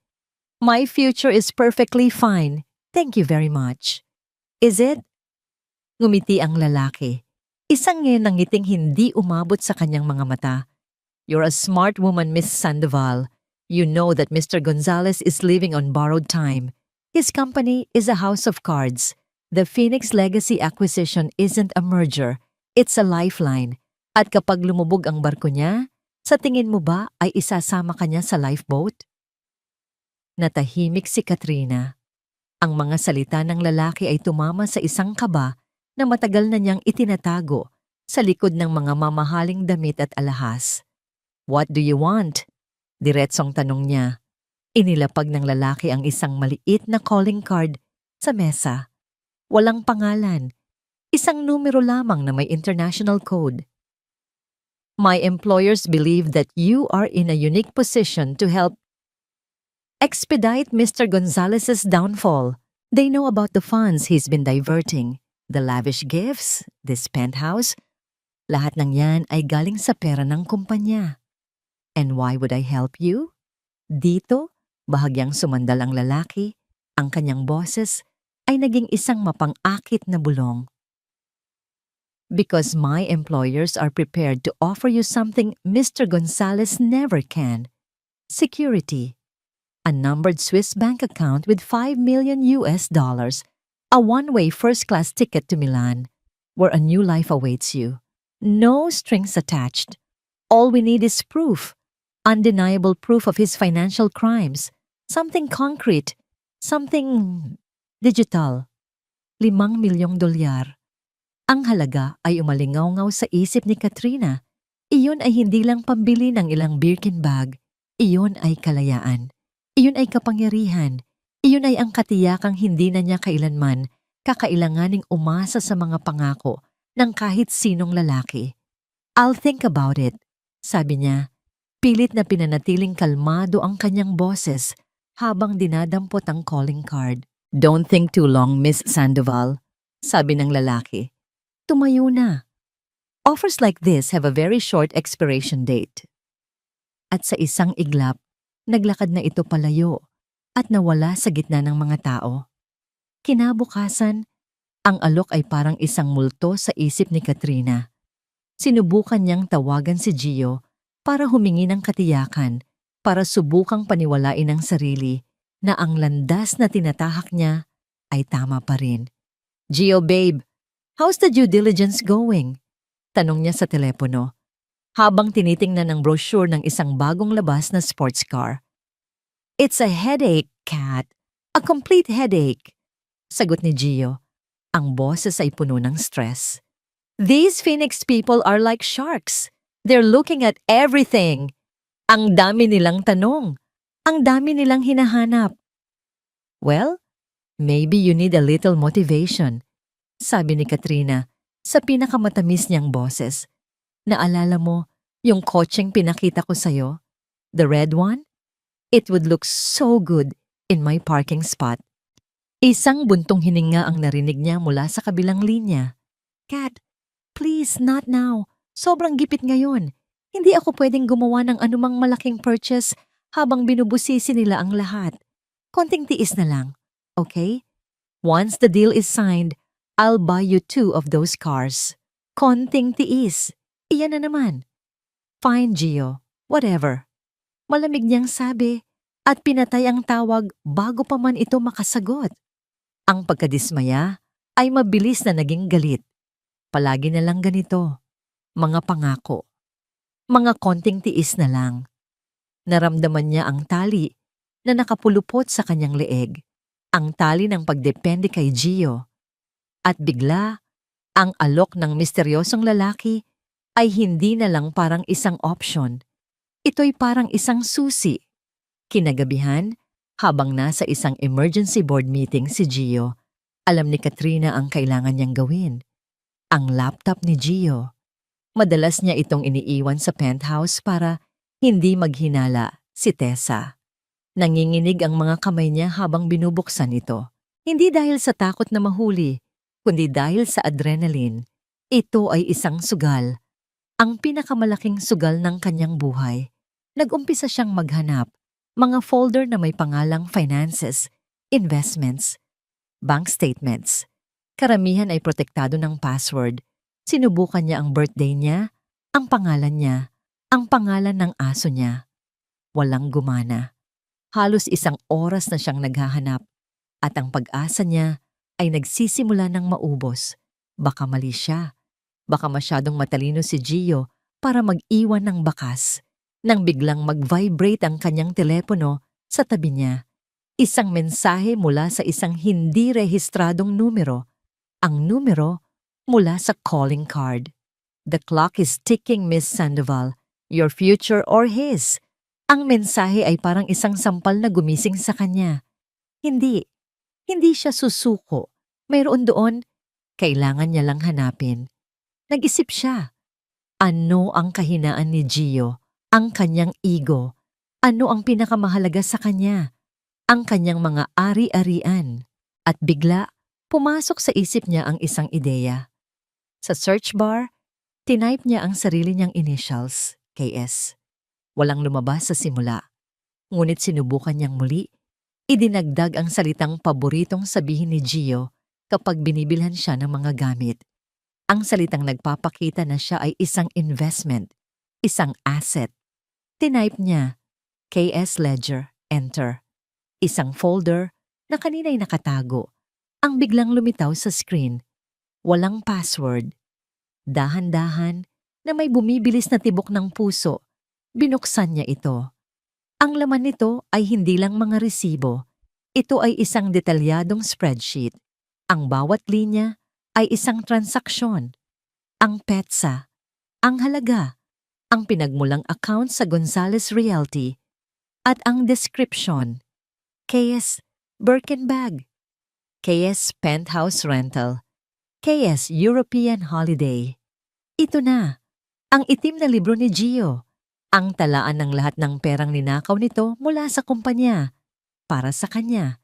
My future is perfectly fine. Thank you very much. Is it? Ngumiti ang lalaki. Isang ngayon ng ngiting hindi umabot sa kanyang mga mata. You're a smart woman, Miss Sandoval. You know that Mr. Gonzales is living on borrowed time. His company is a house of cards. The Phoenix Legacy acquisition isn't a merger. It's a lifeline. At kapag lumubog ang barko niya, sa tingin mo ba ay isasama ka niya sa lifeboat? Natahimik si Katrina. Ang mga salita ng lalaki ay tumama sa isang kaba na matagal na niyang itinatago sa likod ng mga mamahaling damit at alahas. What do you want? Diretsong tanong niya. Inilapag ng lalaki ang isang maliit na calling card sa mesa. Walang pangalan. Isang numero lamang na may international code. My employers believe that you are in a unique position to help expedite Mr. Gonzalez's downfall. They know about the funds he's been diverting. The lavish gifts, this penthouse, lahat ng yan ay galing sa pera ng kumpanya. And why would I help you? Dito, bahagyang sumandal ang lalaki, ang kanyang boses ay naging isang mapang-akit na bulong. Because my employers are prepared to offer you something Mr. Gonzales never can. Security. A numbered Swiss bank account with $5 million. A one-way first-class ticket to Milan, where a new life awaits you. No strings attached. All we need is proof. Undeniable proof of his financial crimes. Something concrete. Something digital. $5 milyong. Ang halaga ay umalingaw-ngaw sa isip ni Katrina. Iyon ay hindi lang pambili ng ilang Birkin bag. Iyon ay kalayaan. Iyon ay kapangyarihan. Iyon ay ang katiyakang hindi na niya kailanman kakailanganing umasa sa mga pangako ng kahit sinong lalaki. I'll think about it, sabi niya. Pilit na pinanatiling kalmado ang kanyang boses habang dinadampot ang calling card. Don't think too long, Miss Sandoval, sabi ng lalaki. Tumayo na. Offers like this have a very short expiration date. At sa isang iglap, naglakad na ito palayo at nawala sa gitna ng mga tao. Kinabukasan, ang alok ay parang isang multo sa isip ni Katrina. Sinubukan niyang tawagan si Gio para humingi ng katiyakan, para subukang paniwalain ang sarili na ang landas na tinatahak niya ay tama pa rin. Gio, babe, how's the due diligence going? Tanong niya sa telepono, habang tinitingnan ng brochure ng isang bagong labas na sports car. It's a headache, Kat. A complete headache. Sagot ni Gio. Ang boses ay puno ng stress. These Phoenix people are like sharks. They're looking at everything. Ang dami nilang tanong. Ang dami nilang hinahanap. Well, Maybe you need a little motivation, sabi ni Katrina sa pinakamatamis niyang boses. Naalala mo yung kotseng pinakita ko sa'yo? The red one? It would look so good in my parking spot. Isang buntong hininga ang narinig niya mula sa kabilang linya. Kat, please, not now. Sobrang gipit ngayon. Hindi ako pwedeng gumawa ng anumang malaking purchase habang binubusisi nila ang lahat. Konting tiis na lang, okay? Once the deal is signed, I'll buy you 2 of those cars. Konting tiis. Iyan na naman. Fine, Gio. Whatever. Malamig niyang sabi at pinatay ang tawag bago pa man ito makasagot. Ang pagkadismaya ay mabilis na naging galit. Palagi na lang ganito. Mga pangako. Mga konting tiis na lang. Naramdaman niya ang tali na nakapulupot sa kanyang leeg. Ang tali ng pagdepende kay Gio. At bigla, ang alok ng misteryosong lalaki ay hindi na lang parang isang option. Ito'y parang isang susi. Kinagabihan, habang nasa isang emergency board meeting si Gio, alam ni Katrina ang kailangan niyang gawin. Ang laptop ni Gio. Madalas niya itong iniiwan sa penthouse para hindi maghinala si Tessa. Nanginginig ang mga kamay niya habang binubuksan ito. Hindi dahil sa takot na mahuli, kundi dahil sa adrenaline. Ito ay isang sugal. Ang pinakamalaking sugal ng kanyang buhay. Nag-umpisa siyang maghanap. Mga folder na may pangalang finances, investments, bank statements. Karamihan ay protektado ng password. Sinubukan niya ang birthday niya, ang pangalan niya, ang pangalan ng aso niya. Walang gumana. Halos 1 oras na siyang naghahanap at ang pag-asa niya ay nagsisimula ng maubos. Baka mali siya. Baka masyadong matalino si Gio para mag-iwan ng bakas. Nang biglang mag-vibrate ang kanyang telepono sa tabi niya. Isang mensahe mula sa isang hindi rehistradong numero. Ang numero mula sa calling card. The clock is ticking, Miss Sandoval. Your future or his. Ang mensahe ay parang isang sampal na gumising sa kanya. Hindi siya susuko. Mayroon doon, kailangan niya lang hanapin. Nag-isip siya. Ano ang kahinaan ni Gio? Ang kanyang ego. Ano ang pinakamahalaga sa kanya? Ang kanyang mga ari-arian. At bigla, pumasok sa isip niya ang isang ideya. Sa search bar, tinype niya ang sarili niyang initials, KS. Walang lumabas sa simula. Ngunit sinubukan niyang muli, idinagdag ang salitang paboritong sabihin ni Gio kapag binibilhan siya ng mga gamit. Ang salitang nagpapakita na siya ay isang investment, isang asset. Tinype niya, KS Ledger, enter. Isang folder na kanina'y nakatago. Ang biglang lumitaw sa screen. Walang password. Dahan-dahan na may bumibilis na tibok ng puso. Binuksan niya ito. Ang laman nito ay hindi lang mga resibo. Ito ay isang detalyadong spreadsheet. Ang bawat linya ay isang transaksyon. Ang petsa, ang halaga, ang pinagmulang account sa Gonzales Realty, at ang description. KS Birkin Bag, KS Penthouse Rental, KS European Holiday. Ito na, ang itim na libro ni Gio, ang talaan ng lahat ng perang ninakaw nito mula sa kumpanya, para sa kanya.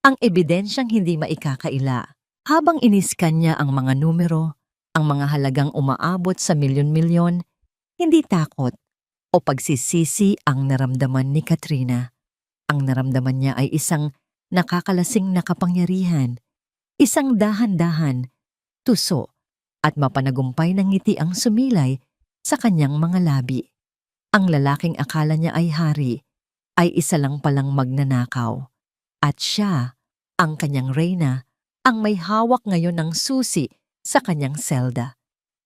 Ang ebidensyang hindi maikakaila. Habang iniskan niya ang mga numero, ang mga halagang umaabot sa milyon-milyon, hindi takot o pagsisisi ang naramdaman ni Katrina. Ang naramdaman niya ay isang nakakalasing na kapangyarihan, isang dahan-dahan, tuso at mapanagumpay ng ngiti ang sumilay sa kanyang mga labi. Ang lalaking akala niya ay hari ay isa lang palang magnanakaw. At siya, ang kanyang reyna, ang may hawak ngayon ng susi sa kanyang selda.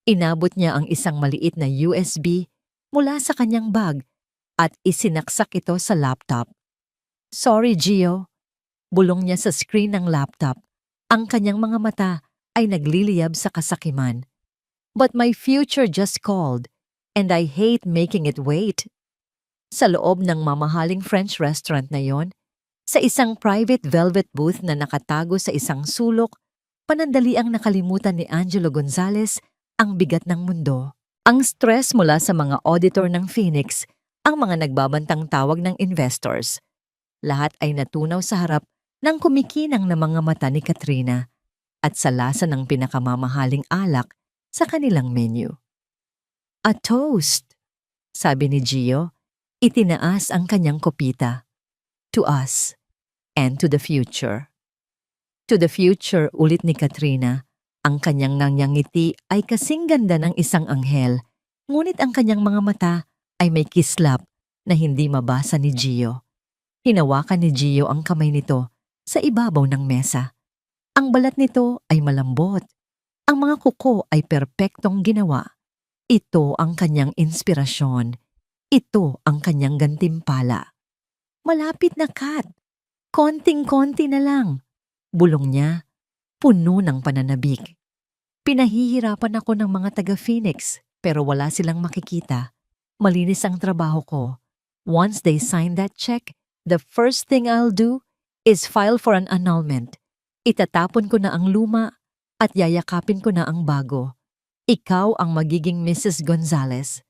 Inabot niya ang isang maliit na USB mula sa kanyang bag at isinaksak ito sa laptop. Sorry, Gio. Bulong niya sa screen ng laptop. Ang kanyang mga mata ay nagliliyab sa kasakiman. But my future just called and I hate making it wait. Sa loob ng mamahaling French restaurant na yon, Sa isang private velvet booth na nakatago sa isang sulok, panandaliang nakalimutan ni Angelo Gonzalez ang bigat ng mundo. Ang stress mula sa mga auditor ng Phoenix, ang mga nagbabantang tawag ng investors. Lahat ay natunaw sa harap ng kumikinang na mga mata ni Katrina at sa lasa ng pinakamamahaling alak sa kanilang menu. A toast, sabi ni Gio, itinaas ang kanyang kopita. To us and to the future. To the future, ulit ni Katrina. Ang kanyang ngiti ay kasing ganda ng isang anghel, ngunit ang kanyang mga mata ay may kislap na hindi mabasa ni Gio. Hinawakan ni Gio ang kamay nito sa ibabaw ng mesa. Ang balat nito ay malambot. Ang mga kuko ay perpektong ginawa. Ito ang kanyang inspirasyon. Ito ang kanyang gantimpala. Malapit na, Kat. Konting-konti na lang. Bulong niya, puno ng pananabik. Pinahihirapan ako ng mga taga-Phoenix pero wala silang makikita. Malinis ang trabaho ko. Once they sign that check, the first thing I'll do is file for an annulment. Itatapon ko na ang luma at yayakapin ko na ang bago. Ikaw ang magiging Mrs. Gonzalez.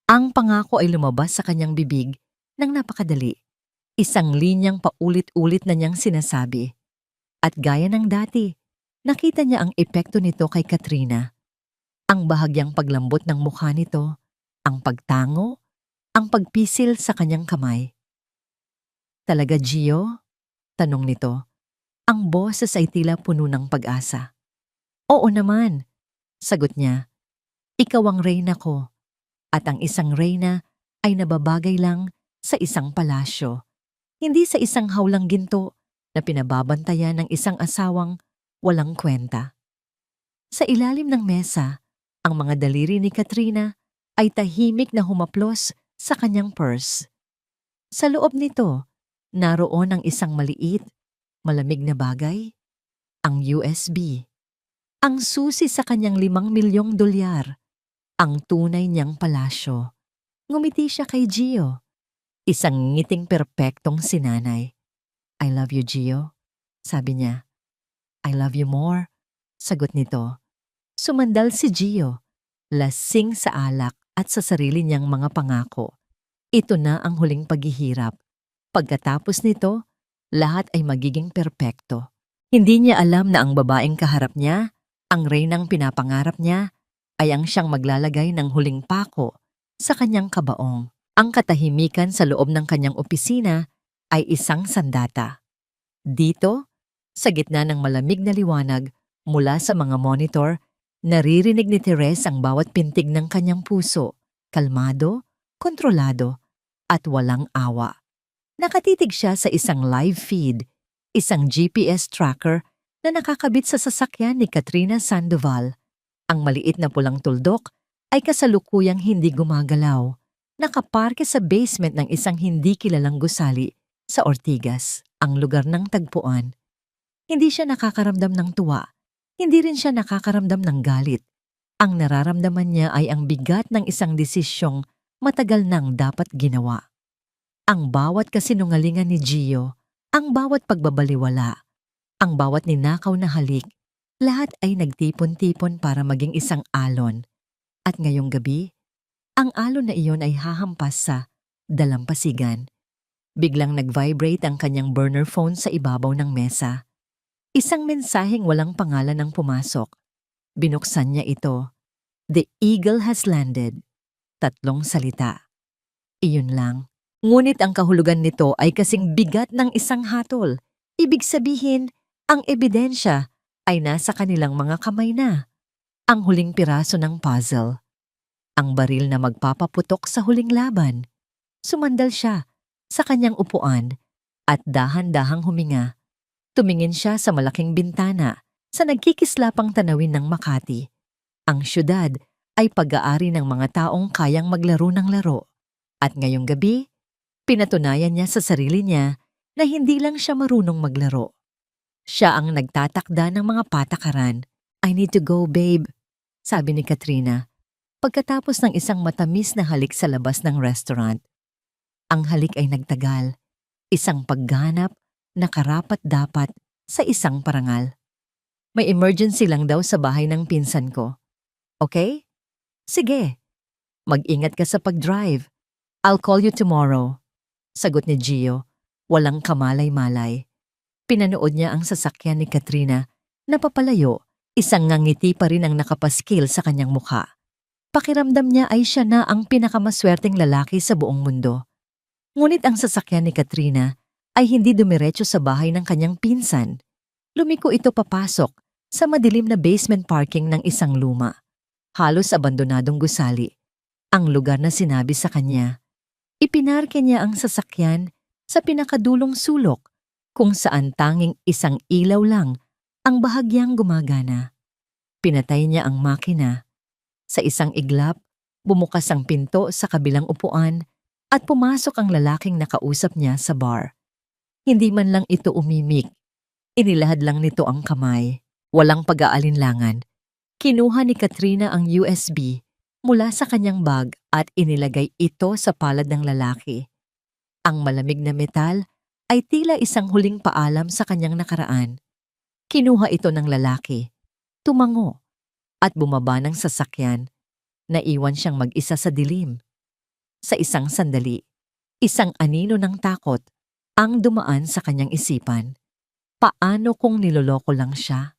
Ang pangako ay lumabas sa kanyang bibig nang napakadali. Isang linyang paulit-ulit na niyang sinasabi. At gaya ng dati, nakita niya ang epekto nito kay Katrina. Ang bahagyang paglambot ng mukha nito, ang pagtango, ang pagpisil sa kanyang kamay. Talaga, Gio? Tanong nito. Ang boses ay tila puno ng pag-asa. Oo naman, sagot niya. Ikaw ang reyna ko, at ang isang reyna ay nababagay lang sa isang palasyo. Hindi sa isang hawlang ginto na pinababantayan ng isang asawang walang kwenta. Sa ilalim ng mesa, ang mga daliri ni Katrina ay tahimik na humaplos sa kanyang purse. Sa loob nito, naroon ang isang maliit, malamig na bagay, ang USB. Ang susi sa kanyang $5 milyong, ang tunay niyang palasyo. Ngumiti siya kay Gio. Isang ngiting perpektong sinanay. I love you, Gio, sabi niya. I love you more, sagot nito. Sumandal si Gio, lasing sa alak at sa sarili niyang mga pangako. Ito na ang huling paghihirap. Pagkatapos nito, lahat ay magiging perpekto. Hindi niya alam na ang babaeng kaharap niya, ang reynang pinapangarap niya, ay ang siyang maglalagay ng huling pako sa kanyang kabaong. Ang katahimikan sa loob ng kanyang opisina ay isang sandata. Dito, sa gitna ng malamig na liwanag mula sa mga monitor, naririnig ni Therese ang bawat pintig ng kanyang puso, kalmado, kontrolado, at walang awa. Nakatitig siya sa isang live feed, isang GPS tracker na nakakabit sa sasakyan ni Katrina Sandoval. Ang maliit na pulang tuldok ay kasalukuyang hindi gumagalaw. Nakaparke sa basement ng isang hindi kilalang gusali sa Ortigas, ang lugar ng tagpuan. Hindi siya nakakaramdam ng tuwa. Hindi rin siya nakakaramdam ng galit. Ang nararamdaman niya ay ang bigat ng isang desisyong matagal nang dapat ginawa. Ang bawat kasinungalingan ni Gio, ang bawat pagbabaliwala, ang bawat ninakaw na halik, lahat ay nagtipon-tipon para maging isang alon. At ngayong gabi, ang alon na iyon ay hahampas sa dalampasigan. Biglang nag-vibrate ang kanyang burner phone sa ibabaw ng mesa. Isang mensaheng walang pangalan ang pumasok. Binuksan niya ito. The Eagle has landed. 3 salita. Iyon lang. Ngunit ang kahulugan nito ay kasing bigat ng isang hatol. Ibig sabihin, ang ebidensya ay nasa kanilang mga kamay na. Ang huling piraso ng puzzle. Ang baril na magpapaputok sa huling laban. Sumandal siya sa kanyang upuan at dahan-dahang huminga. Tumingin siya sa malaking bintana sa nagkikislapang tanawin ng Makati. Ang syudad ay pag-aari ng mga taong kayang maglaro ng laro. At ngayong gabi, pinatunayan niya sa sarili niya na hindi lang siya marunong maglaro. Siya ang nagtatakda ng mga patakaran. I need to go, babe, sabi ni Katrina. Pagkatapos ng isang matamis na halik sa labas ng restaurant. Ang halik ay nagtagal. Isang pagganap na karapat-dapat sa isang parangal. May emergency lang daw sa bahay ng pinsan ko. Okay? Sige. Mag-ingat ka sa pag-drive. I'll call you tomorrow. Sagot ni Gio, walang kamalay-malay. Pinanood niya ang sasakyan ni Katrina na papalayo, isang ngangiti pa rin ang nakapaskil sa kanyang mukha. Pakiramdam niya ay siya na ang pinakamaswerteng lalaki sa buong mundo. Ngunit ang sasakyan ni Katrina ay hindi dumiretso sa bahay ng kanyang pinsan. Lumiko ito papasok sa madilim na basement parking ng isang luma. Halos abandonadong gusali. Ang lugar na sinabi sa kanya. Ipinarke niya ang sasakyan sa pinakadulong sulok kung saan tanging isang ilaw lang ang bahagyang gumagana. Pinatay niya ang makina. Sa isang iglap, bumukas ang pinto sa kabilang upuan at pumasok ang lalaking nakausap niya sa bar. Hindi man lang ito umimik. Inilahad lang nito ang kamay. Walang pag-aalinlangan. Kinuha ni Katrina ang USB mula sa kanyang bag at inilagay ito sa palad ng lalaki. Ang malamig na metal ay tila isang huling paalam sa kanyang nakaraan. Kinuha ito ng lalaki, tumango, at bumaba ng sasakyan. Naiwan siyang mag-isa sa dilim. Sa isang sandali, isang anino ng takot ang dumaan sa kanyang isipan. Paano kung niloloko lang siya?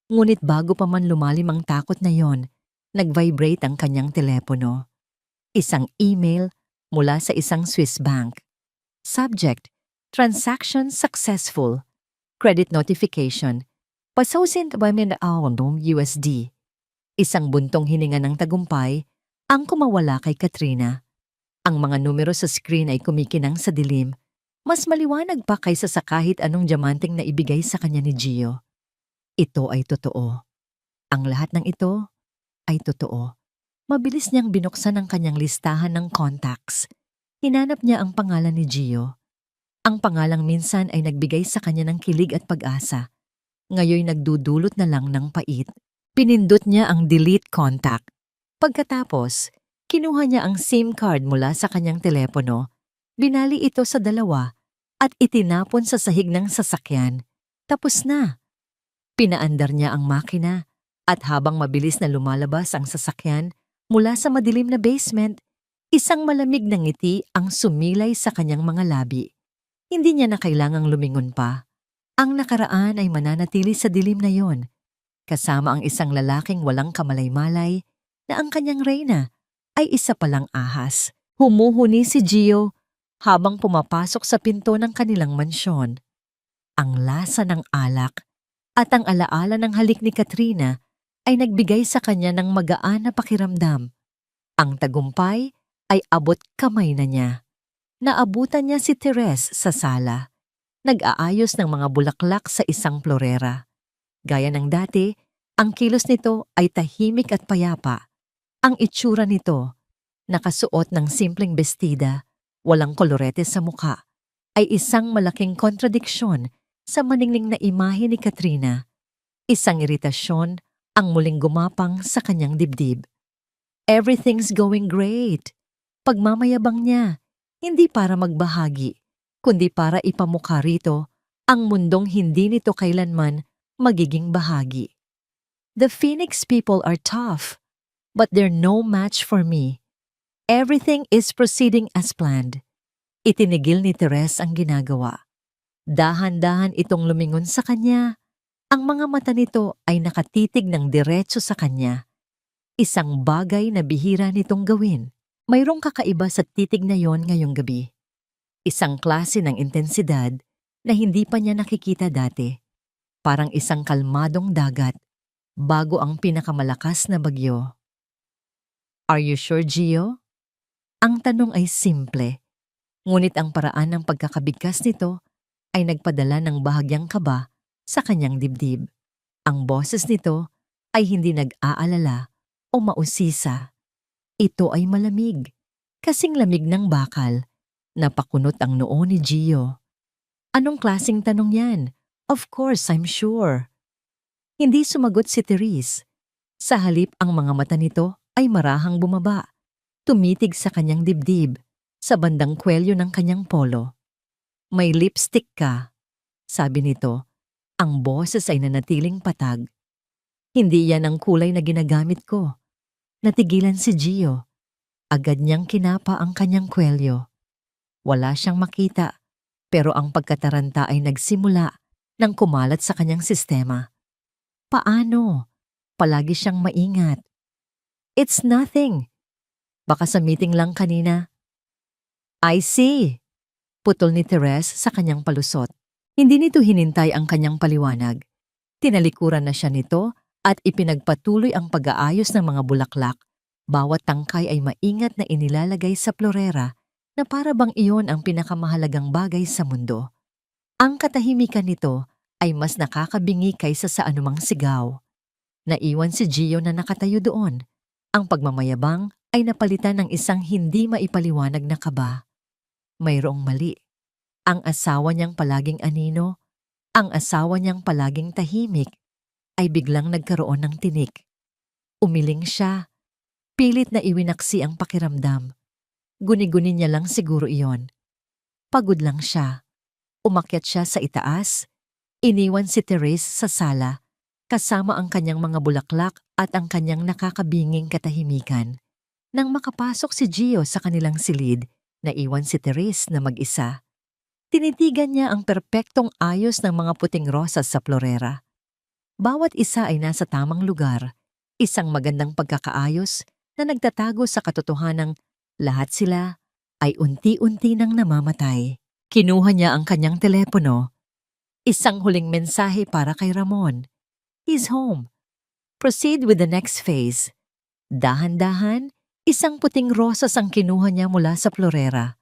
Ngunit bago pa man lumalim ang takot na yon, nag-vibrate ang kanyang telepono. Isang email mula sa isang Swiss bank. Subject, transaction successful. Credit notification. Pasosin by USD. Isang buntong hininga ng tagumpay ang kumawala kay Katrina. Ang mga numero sa screen ay kumikinang sa dilim. Mas maliwanag pa kaysa sa kahit anong diamanteng na ibigay sa kanya ni Gio. Ito ay totoo. Ang lahat ng ito ay totoo. Mabilis niyang binuksan ang kanyang listahan ng contacts. Hinanap niya ang pangalan ni Gio. Ang pangalang minsan ay nagbigay sa kanya ng kilig at pag-asa. Ngayon nagdudulot na lang ng pait. Pinindot niya ang delete contact. Pagkatapos, kinuha niya ang SIM card mula sa kanyang telepono, binali ito sa dalawa at itinapon sa sahig ng sasakyan. Tapos na. Pinaandar niya ang makina at habang mabilis na lumalabas ang sasakyan mula sa madilim na basement, isang malamig na ngiti ang sumilay sa kanyang mga labi. Hindi niya na kailangang lumingon pa. Ang nakaraan ay mananatili sa dilim na yon, kasama ang isang lalaking walang kamalay-malay na ang kanyang reyna ay isa palang ahas. Humuhuni si Gio habang pumapasok sa pinto ng kanilang mansyon. Ang lasa ng alak at ang alaala ng halik ni Katrina ay nagbigay sa kanya ng magaan na pakiramdam. Ang tagumpay ay abot kamay na niya. Naabutan niya si Therese sa sala. Nag-aayos ng mga bulaklak sa isang florera. Gaya ng dati, ang kilos nito ay tahimik at payapa. Ang itsura nito, nakasuot ng simpleng bestida, walang kolorete sa mukha, ay isang malaking kontradiksyon sa maningning na imahe ni Katrina. Isang iritasyon ang muling gumapang sa kanyang dibdib. Everything's going great. Pagmamayabang niya, hindi para magbahagi, kundi para ipamukha rito ang mundong hindi nito kailanman magiging bahagi. The Phoenix people are tough, but they're no match for me. Everything is proceeding as planned. Itinigil ni Therese ang ginagawa. Dahan-dahan itong lumingon sa kanya. Ang mga mata nito ay nakatitig ng diretso sa kanya. Isang bagay na bihira nitong gawin. Mayroong kakaiba sa titig na yon ngayong gabi. Isang klase ng intensidad na hindi pa niya nakikita dati. Parang isang kalmadong dagat bago ang pinakamalakas na bagyo. Are you sure, Gio? Ang tanong ay simple. Ngunit ang paraan ng pagkakabigkas nito ay nagpadala ng bahagyang kaba sa kanyang dibdib. Ang boses nito ay hindi nag-aalala o mausisa. Ito ay malamig, kasing lamig ng bakal. Napakunot ang noo ni Gio. Anong klaseng tanong yan? Of course, I'm sure. Hindi sumagot si Therese. Sa halip ang mga mata nito ay marahang bumaba. Tumitig sa kanyang dibdib, sa bandang kwelyo ng kanyang polo. May lipstick ka, sabi nito. Ang boses ay nanatiling patag. Hindi yan ang kulay na ginagamit ko. Natigilan si Gio. Agad niyang kinapa ang kanyang kwelyo. Wala siyang makita, pero ang pagkataranta ay nagsimula nang kumalat sa kanyang sistema. Paano? Palagi siyang maingat. It's nothing. Baka sa meeting lang kanina. I see. Putol ni Therese sa kanyang palusot. Hindi nito hinintay ang kanyang paliwanag. Tinalikuran na siya nito at ipinagpatuloy ang pag-aayos ng mga bulaklak. Bawat tangkay ay maingat na inilalagay sa florera na para bang iyon ang pinakamahalagang bagay sa mundo. Ang katahimikan nito ay mas nakakabingi kaysa sa anumang sigaw. Naiwan si Gio na nakatayo doon. Ang pagmamayabang ay napalitan ng isang hindi maipaliwanag na kaba. Mayroong mali. Ang asawa niyang palaging anino, ang asawa niyang palaging tahimik, ay biglang nagkaroon ng tinik. Umiling siya. Pilit na iwinaksi ang pakiramdam. Guni-guni niya lang siguro iyon. Pagod lang siya. Umakyat siya sa itaas. Iniwan si Therese sa sala, kasama ang kanyang mga bulaklak at ang kanyang nakakabinging katahimikan. Nang makapasok si Gio sa kanilang silid, naiwan si Therese na mag-isa. Tinitigan niya ang perpektong ayos ng mga puting rosas sa florera. Bawat isa ay nasa tamang lugar, isang magandang pagkakaayos na nagtatago sa katotohanang lahat sila ay unti-unti nang namamatay. Kinuha niya ang kanyang telepono. Isang huling mensahe para kay Ramon. He's home. Proceed with the next phase. Dahan-dahan, isang puting rosas ang kinuha niya mula sa florera.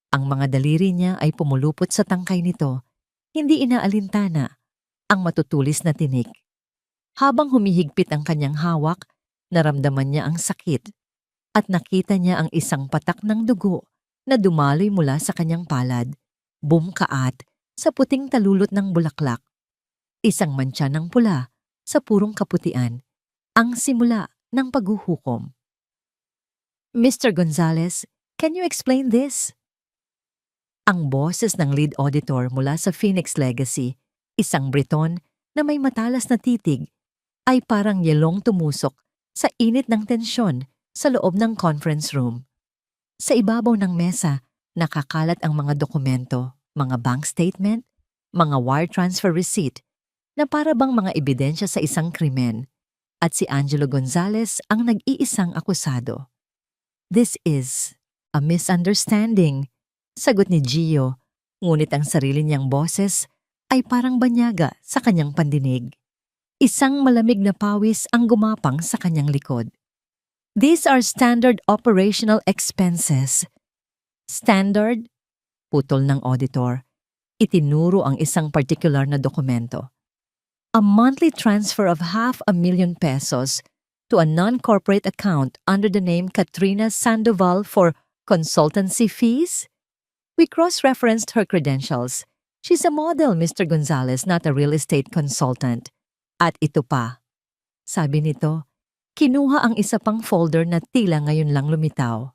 Ang mga daliri niya ay pumulupot sa tangkay nito, hindi inaalintana ang matutulis na tinik. Habang humihigpit ang kanyang hawak, naramdaman niya ang sakit at nakita niya ang isang patak ng dugo na dumaloy mula sa kanyang palad, bumkaat sa puting talulot ng bulaklak. Isang mantsa ng pula sa purong kaputian, ang simula ng paghuhukom. Mr. Gonzales, can you explain this? Ang boses ng lead auditor mula sa Phoenix Legacy, isang Briton na may matalas na titig, ay parang yelong tumusok sa init ng tensyon sa loob ng conference room. Sa ibabaw ng mesa, nakakalat ang mga dokumento, mga bank statement, mga wire transfer receipt, na para bang mga ebidensya sa isang krimen, at si Angelo Gonzales ang nag-iisang akusado. This is a misunderstanding, sagot ni Gio, ngunit ang sarili niyang boses ay parang banyaga sa kanyang pandinig. Isang malamig na pawis ang gumapang sa kanyang likod. These are standard operational expenses. Standard? Putol ng auditor. Itinuro ang isang particular na dokumento. A monthly transfer of $500,000 pesos to a non-corporate account under the name Katrina Sandoval for consultancy fees? We cross-referenced her credentials. She's a model, Mr. Gonzales, not a real estate consultant. At ito pa, sabi nito, kinuha ang isa pang folder na tila ngayon lang lumitaw.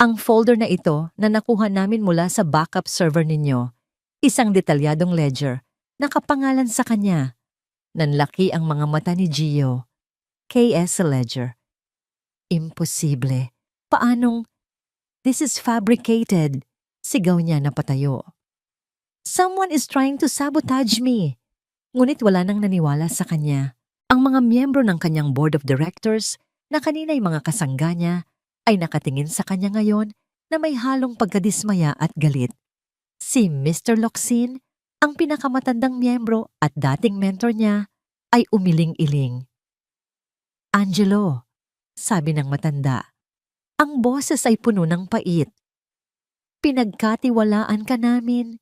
Ang folder na ito na nakuha namin mula sa backup server ninyo, isang detalyadong ledger, nakapangalan sa kanya. Nanlaki ang mga mata ni Gio. KS Ledger. Imposible. Paanong? This is fabricated. Sigaw niya na patayo. Someone is trying to sabotage me. Ngunit wala nang naniwala sa kanya. Ang mga miyembro ng kanyang board of directors na kanina'y mga kasangga niya ay nakatingin sa kanya ngayon na may halong pagkadismaya at galit. Si Mr. Locsin, ang pinakamatandang miyembro at dating mentor niya, ay umiling-iling. Angelo, sabi ng matanda, ang boses ay puno ng pait. Pinagkatiwalaan ka namin.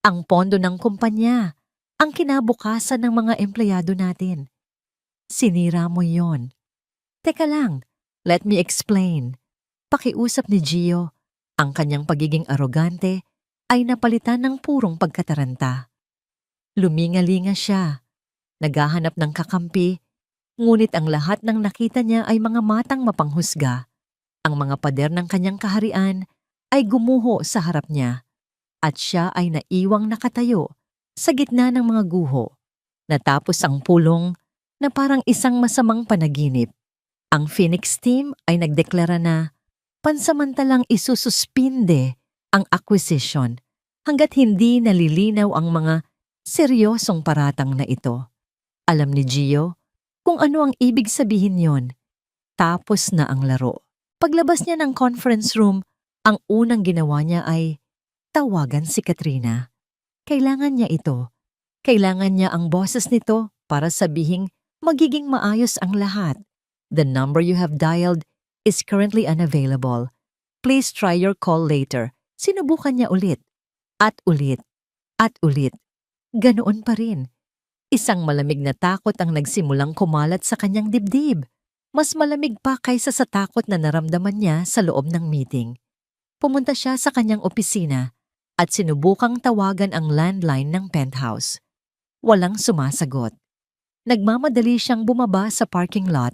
Ang pondo ng kumpanya, ang kinabukasan ng mga empleyado natin. Sinira mo yon. Teka lang, let me explain. Pakiusap ni Gio, ang kanyang pagiging arogante ay napalitan ng purong pagkataranta. Lumingalinga siya, naghahanap ng kakampi, ngunit ang lahat ng nakita niya ay mga matang mapanghusga. Ang mga pader ng kanyang kaharian ay gumuho sa harap niya. at siya ay naiwang nakatayo sa gitna ng mga guho. Natapos ang pulong na parang isang masamang panaginip. Ang Phoenix team ay nagdeklara na pansamantalang isususpinde ang acquisition hanggat hindi nalilinaw ang mga seryosong paratang na ito. Alam ni Gio kung ano ang ibig sabihin yon. Tapos na ang laro. Paglabas niya ng conference room, ang unang ginawa niya ay tawagan si Katrina. Kailangan niya ito. Kailangan niya ang boses nito para sabihing magiging maayos ang lahat. The number you have dialed is currently unavailable. Please try your call later. Sinubukan niya ulit. At ulit. At ulit. Ganoon pa rin. Isang malamig na takot ang nagsimulang kumalat sa kanyang dibdib. Mas malamig pa kaysa sa takot na naramdaman niya sa loob ng meeting. Pumunta siya sa kanyang opisina at sinubukang tawagan ang landline ng penthouse. Walang sumasagot. Nagmamadali siyang bumaba sa parking lot.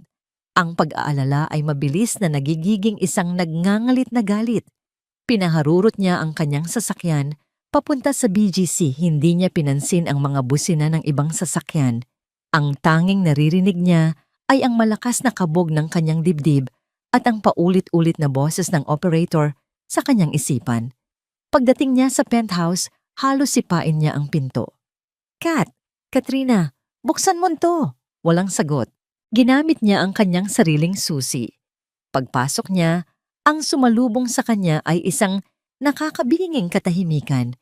Ang pag-aalala ay mabilis na nagigiging isang nagngangalit na galit. Pinaharurot niya ang kanyang sasakyan papunta sa BGC. Hindi niya pinansin ang mga busina ng ibang sasakyan. Ang tanging naririnig niya ay ang malakas na kabog ng kanyang dibdib at ang paulit-ulit na boses ng operator sa kanyang isipan. Pagdating niya sa penthouse, halos sipain niya ang pinto. "Kat, Katrina, buksan mo to." Walang sagot. Ginamit niya ang kanyang sariling susi. Pagpasok niya, ang sumalubong sa kanya ay isang nakakabinging katahimikan.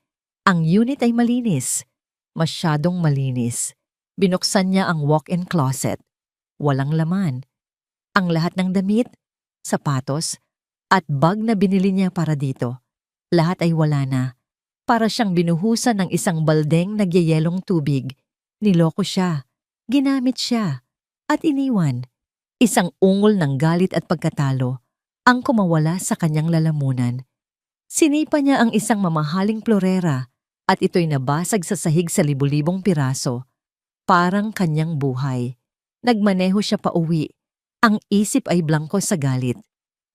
Ang unit ay malinis. Masyadong malinis. Binuksan niya ang walk-in closet. Walang laman. Ang lahat ng damit, sapatos, at bag na binili niya para dito, lahat ay wala na. Para siyang binuhusan ng isang baldeng nagyayelong tubig. Niloko siya. Ginamit siya. At iniwan. Isang ungol ng galit at pagkatalo ang kumawala sa kanyang lalamunan. Sinipa niya ang isang mamahaling plorera at ito'y nabasag sa sahig sa libu-libong piraso. Parang kanyang buhay. Nagmaneho siya pauwi. Ang isip ay blangko sa galit.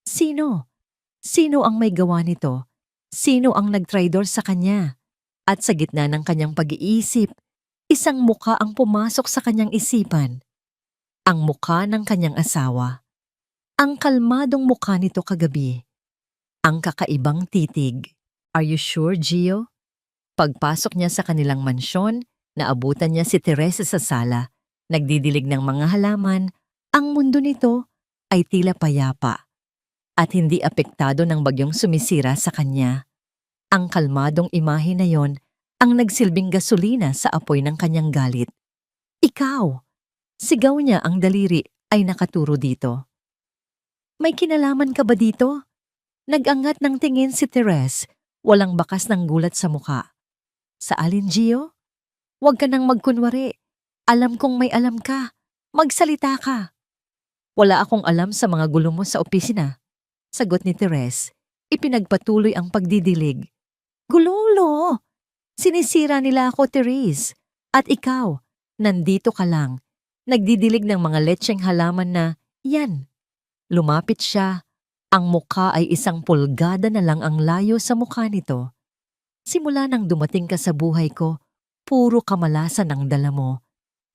Sino? Sino ang may gawa nito? Sino ang nagtraidor sa kanya? At sa gitna ng kanyang pag-iisip, isang mukha ang pumasok sa kanyang isipan. Ang mukha ng kanyang asawa. Ang kalmadong mukha nito kagabi. Ang kakaibang titig. "Are you sure, Gio?" Pagpasok niya sa kanilang mansyon, naabutan niya si Teresa sa sala. Nagdidilig ng mga halaman. Ang mundo nito ay tila payapa at hindi apektado ng bagyong sumisira sa kanya. Ang kalmadong imahe na yon ang nagsilbing gasolina sa apoy ng kanyang galit. "Ikaw!" Sigaw niya, ang daliri ay nakaturo dito. "May kinalaman ka ba dito?" Nag-angat ng tingin si Therese, walang bakas ng gulat sa muka. "Sa alin, Gio? Huwag ka nang magkunwari. Alam kong may alam ka. Magsalita ka." "Wala akong alam sa mga gulo mo sa opisina," sagot ni Therese. Ipinagpatuloy ang pagdidilig. "Gulo! Sinisira nila ako, Therese. At ikaw, nandito ka lang. Nagdidilig ng mga letseng halaman na, yan." Lumapit siya. Ang mukha ay isang pulgada na lang ang layo sa mukha nito. "Simula nang dumating ka sa buhay ko, puro kamalasan ang dala mo.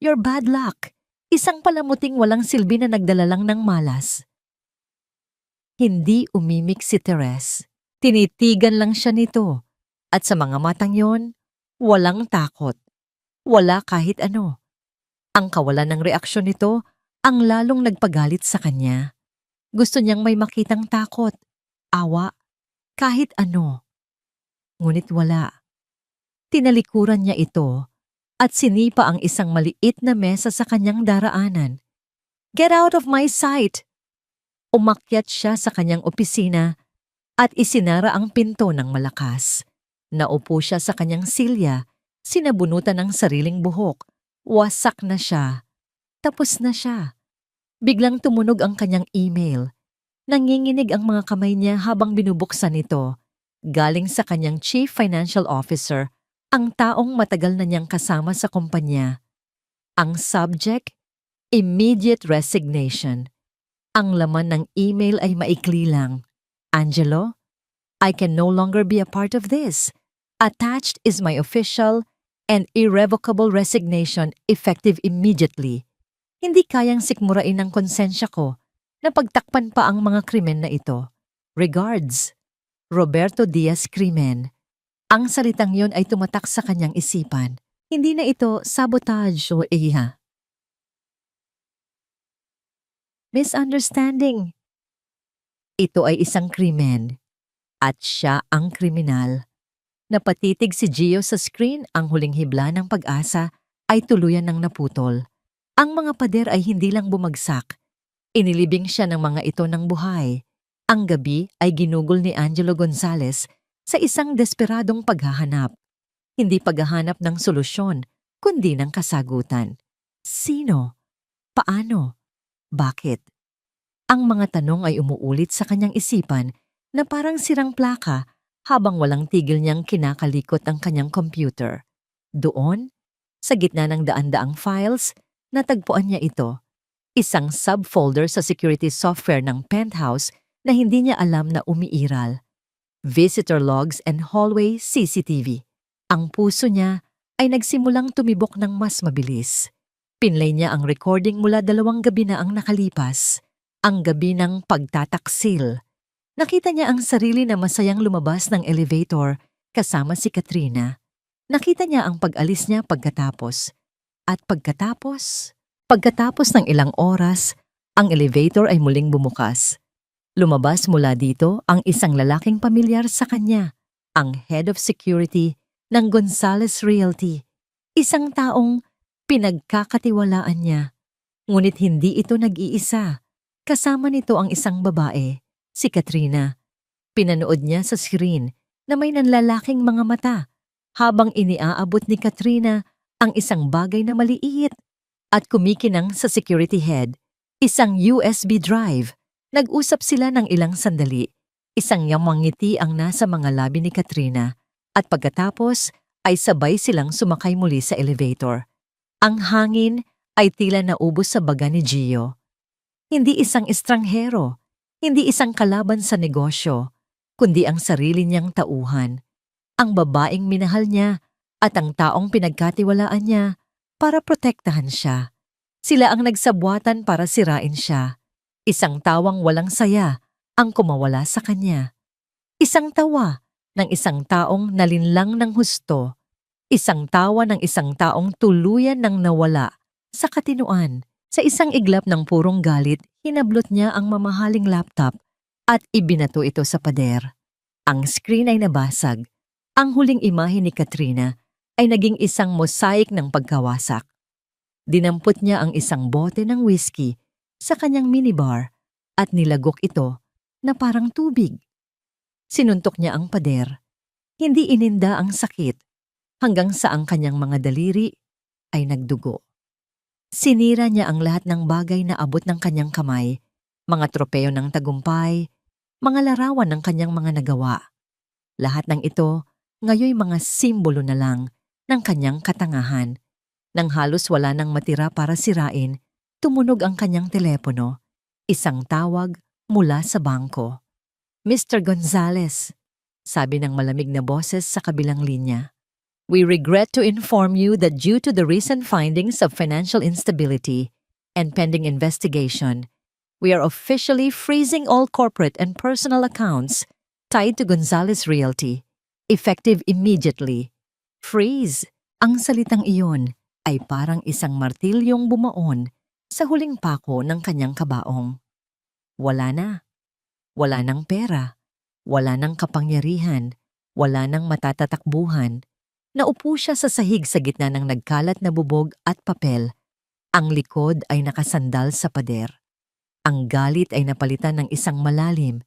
You're bad luck. Isang palamuting walang silbi na nagdala lang ng malas." Hindi umimik si Therese. Tinitigan lang siya nito. At sa mga matang yon, walang takot. Wala kahit ano. Ang kawalan ng reaksyon nito ang lalong nagpagalit sa kanya. Gusto niyang may makitang takot, awa, kahit ano. Ngunit wala. Tinalikuran niya ito at sinipa ang isang maliit na mesa sa kanyang daraanan. "Get out of my sight!" Umakyat siya sa kanyang opisina at isinara ang pinto ng malakas. Naupo siya sa kanyang silya, sinabunutan ng sariling buhok. Wasak na siya. Tapos na siya. Biglang tumunog ang kanyang email. Nanginginig ang mga kamay niya habang binubuksan ito. Galing sa kanyang Chief Financial Officer, ang taong matagal na niyang kasama sa kumpanya. Ang subject, immediate resignation. Ang laman ng email ay maikli lang. "Angelo, I can no longer be a part of this. Attached is my official and irrevocable resignation effective immediately. Hindi kayang sikmurain ng konsensya ko na pagtakpan pa ang mga krimen na ito. Regards, Roberto Diaz Crimen. Ang salitang yon ay tumatak sa kanyang isipan. Hindi na ito sabotage o iha. Misunderstanding. Ito ay isang krimen at siya ang kriminal. Napatitig si Gio sa screen, ang huling hibla ng pag-asa ay tuluyan ng naputol. Ang mga pader ay hindi lang bumagsak. Inilibing siya ng mga ito ng buhay. Ang gabi ay ginugol ni Angelo Gonzalez sa isang desperadong paghahanap. Hindi paghahanap ng solusyon, kundi ng kasagutan. Sino? Paano? Bakit? Ang mga tanong ay umuulit sa kanyang isipan na parang sirang plaka habang walang tigil niyang kinakalikot ang kanyang computer. Doon, sa gitna ng daan-daang files, natagpuan niya ito. Isang subfolder sa security software ng Penthouse na hindi niya alam na umiiral. Visitor logs and hallway CCTV. Ang puso niya ay nagsimulang tumibok ng mas mabilis. Pinlay niya ang recording mula 2 gabi na ang nakalipas. Ang gabi ng pagtataksil. Nakita niya ang sarili na masayang lumabas ng elevator kasama si Katrina. Nakita niya ang pag-alis niya pagkatapos. At pagkatapos ng ilang oras, ang elevator ay muling bumukas. Lumabas mula dito ang isang lalaking pamilyar sa kanya, ang head of security ng Gonzalez Realty. Isang taong pinagkakatiwalaan niya. Ngunit hindi ito nag-iisa. Kasama nito ang isang babae, si Katrina. Pinanood niya sa screen na may nanlalaking mga mata habang iniaabot ni Katrina ang isang bagay na maliit at kumikinang sa security head, isang USB drive. Nag-usap sila ng ilang sandali. Isang yamang ngiti ang nasa mga labi ni Katrina at pagkatapos ay sabay silang sumakay muli sa elevator. Ang hangin ay tila naubos sa baga ni Gio. Hindi isang estranghero, hindi isang kalaban sa negosyo, kundi ang sarili niyang tauhan. Ang babaeng minahal niya at ang taong pinagkatiwalaan niya para protektahan siya. Sila ang nagsabwatan para sirain siya. Isang tawang walang saya ang kumawala sa kanya. Isang tawa ng isang taong nalinlang ng husto. Isang tawa ng isang taong tuluyan ng nawala sa katinuan. Sa isang iglap ng purong galit, hinablot niya ang mamahaling laptop at ibinato ito sa pader. Ang screen ay nabasag. Ang huling imahe ni Katrina ay naging isang mosaic ng pagkawasak. Dinampot niya ang isang bote ng whiskey sa kanyang minibar at nilagok ito na parang tubig. Sinuntok niya ang pader. Hindi ininda ang sakit hanggang sa ang kanyang mga daliri ay nagdugo. Sinira niya ang lahat ng bagay na abot ng kanyang kamay, mga tropeo ng tagumpay, mga larawan ng kanyang mga nagawa. Lahat ng ito ngayoy mga simbolo na lang ng kanyang katangahan. Nang halos wala nang matira para sirain, tumunog ang kanyang telepono. Isang tawag mula sa bangko. Mr. Gonzalez, sabi ng malamig na boses sa kabilang linya. We regret to inform you that due to the recent findings of financial instability and pending investigation, we are officially freezing all corporate and personal accounts tied to Gonzalez Realty, effective immediately. Freeze! Ang salitang iyon ay parang isang martilyong bumaon sa huling pako ng kanyang kabaong. Wala na. Wala ng pera. Wala ng kapangyarihan. Wala ng matatatakbuhan. Naupo siya sa sahig sa gitna ng nagkalat na bubog at papel. Ang likod ay nakasandal sa pader. Ang galit ay napalitan ng isang malalim,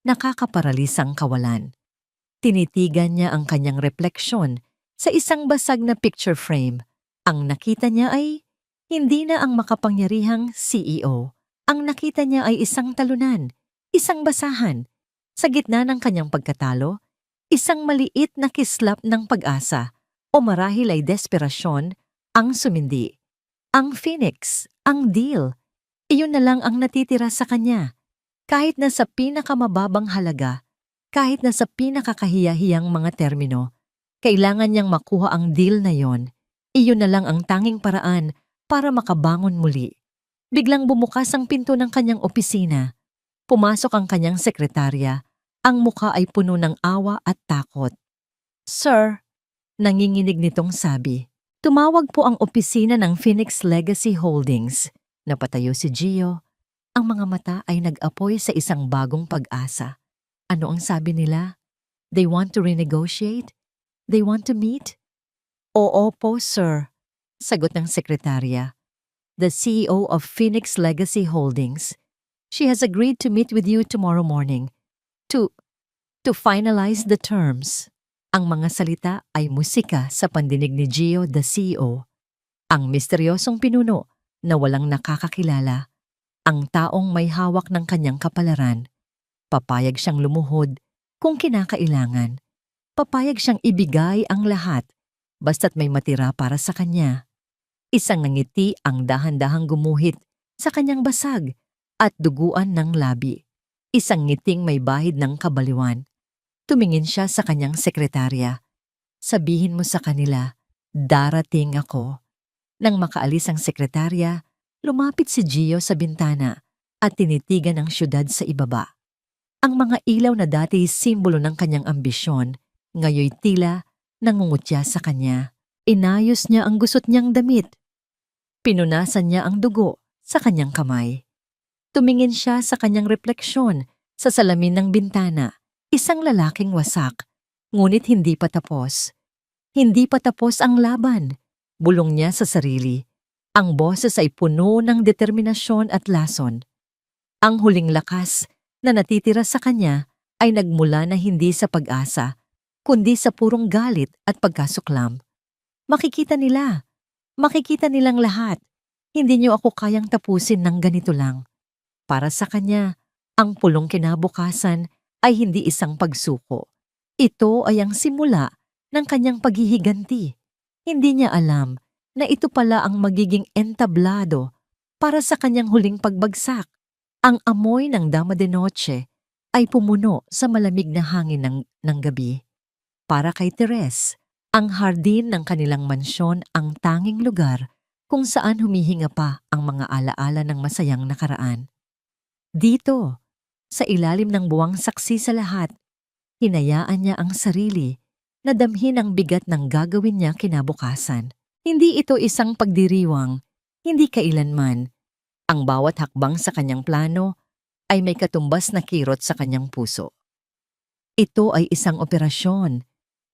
nakakaparalisang kawalan. Tinitigan niya ang kanyang refleksyon sa isang basag na picture frame. Ang nakita niya ay hindi na ang makapangyarihang CEO. Ang nakita niya ay isang talunan, isang basahan. Sa gitna ng kanyang pagkatalo, isang maliit na kislap ng pag-asa o marahil ay desperasyon ang sumindi. Ang Phoenix, ang deal, iyon na lang ang natitira sa kanya. Kahit na sa pinakamababang halaga, kahit na sa pinakakahiyahiyang mga termino, Kailangan niyang makuha ang deal na yon. Iyon na lang ang tanging paraan para makabangon muli. Biglang bumukas ang pinto ng kanyang opisina. Pumasok ang kanyang sekretarya. Ang mukha ay puno ng awa at takot. "Sir," nanginginig nitong sabi. Tumawag po ang opisina ng Phoenix Legacy Holdings. Napatayo si Gio. Ang mga mata ay nag-apoy sa isang bagong pag-asa. Ano ang sabi nila? They want to renegotiate? They want to meet? Oo po, sir, sagot ng sekretarya. The CEO of Phoenix Legacy Holdings. She has agreed to meet with you tomorrow morning to finalize the terms. Ang mga salita ay musika sa pandinig ni Gio, the CEO. Ang misteryosong pinuno na walang nakakakilala. Ang taong may hawak ng kanyang kapalaran. Papayag siyang lumuhod kung kinakailangan. Papayag siyang ibigay ang lahat basta't may matira para sa kanya. Isang ngiti ang dahan-dahang gumuhit sa kanyang basag at duguan ng labi. Isang ngiting may bahid ng kabaliwan. Tumingin siya sa kanyang sekretarya. Sabihin mo sa kanila, darating ako. Nang makaalis ang sekretarya, lumapit si Gio sa bintana at tinitigan ang syudad sa ibaba. Ang mga ilaw na dati simbolo ng kanyang ambisyon, ngayoy tila nangungutya sa kanya. Inayos niya ang gusot niyang damit. Pinunasan niya ang dugo sa kanyang kamay. Tumingin siya sa kanyang refleksyon sa salamin ng bintana. Isang lalaking wasak, ngunit hindi pa tapos. Hindi pa tapos ang laban. Bulong niya sa sarili. Ang boses ay puno ng determinasyon at lason. Ang huling lakas na natitira sa kanya ay nagmula na hindi sa pag-asa, kundi sa purong galit at pagkasuklam. Makikita nilang lahat. Hindi niyo ako kayang tapusin ng ganito lang. Para sa kanya, ang pulong kinabukasan ay hindi isang pagsuko. Ito ay ang simula ng kanyang paghihiganti. Hindi niya alam na ito pala ang magiging entablado para sa kanyang huling pagbagsak. Ang amoy ng Dama de Noche ay pumuno sa malamig na hangin ng gabi. Para kay Teres, ang hardin ng kanilang mansyon ang tanging lugar kung saan humihinga pa ang mga alaala ng masayang nakaraan. Dito, sa ilalim ng buwang saksi sa lahat, hinayaan niya ang sarili na damhin ang bigat ng gagawin niya kinabukasan. Hindi ito isang pagdiriwang, hindi kailanman. Ang bawat hakbang sa kanyang plano ay may katumbas na kirot sa kanyang puso. Ito ay isang operasyon.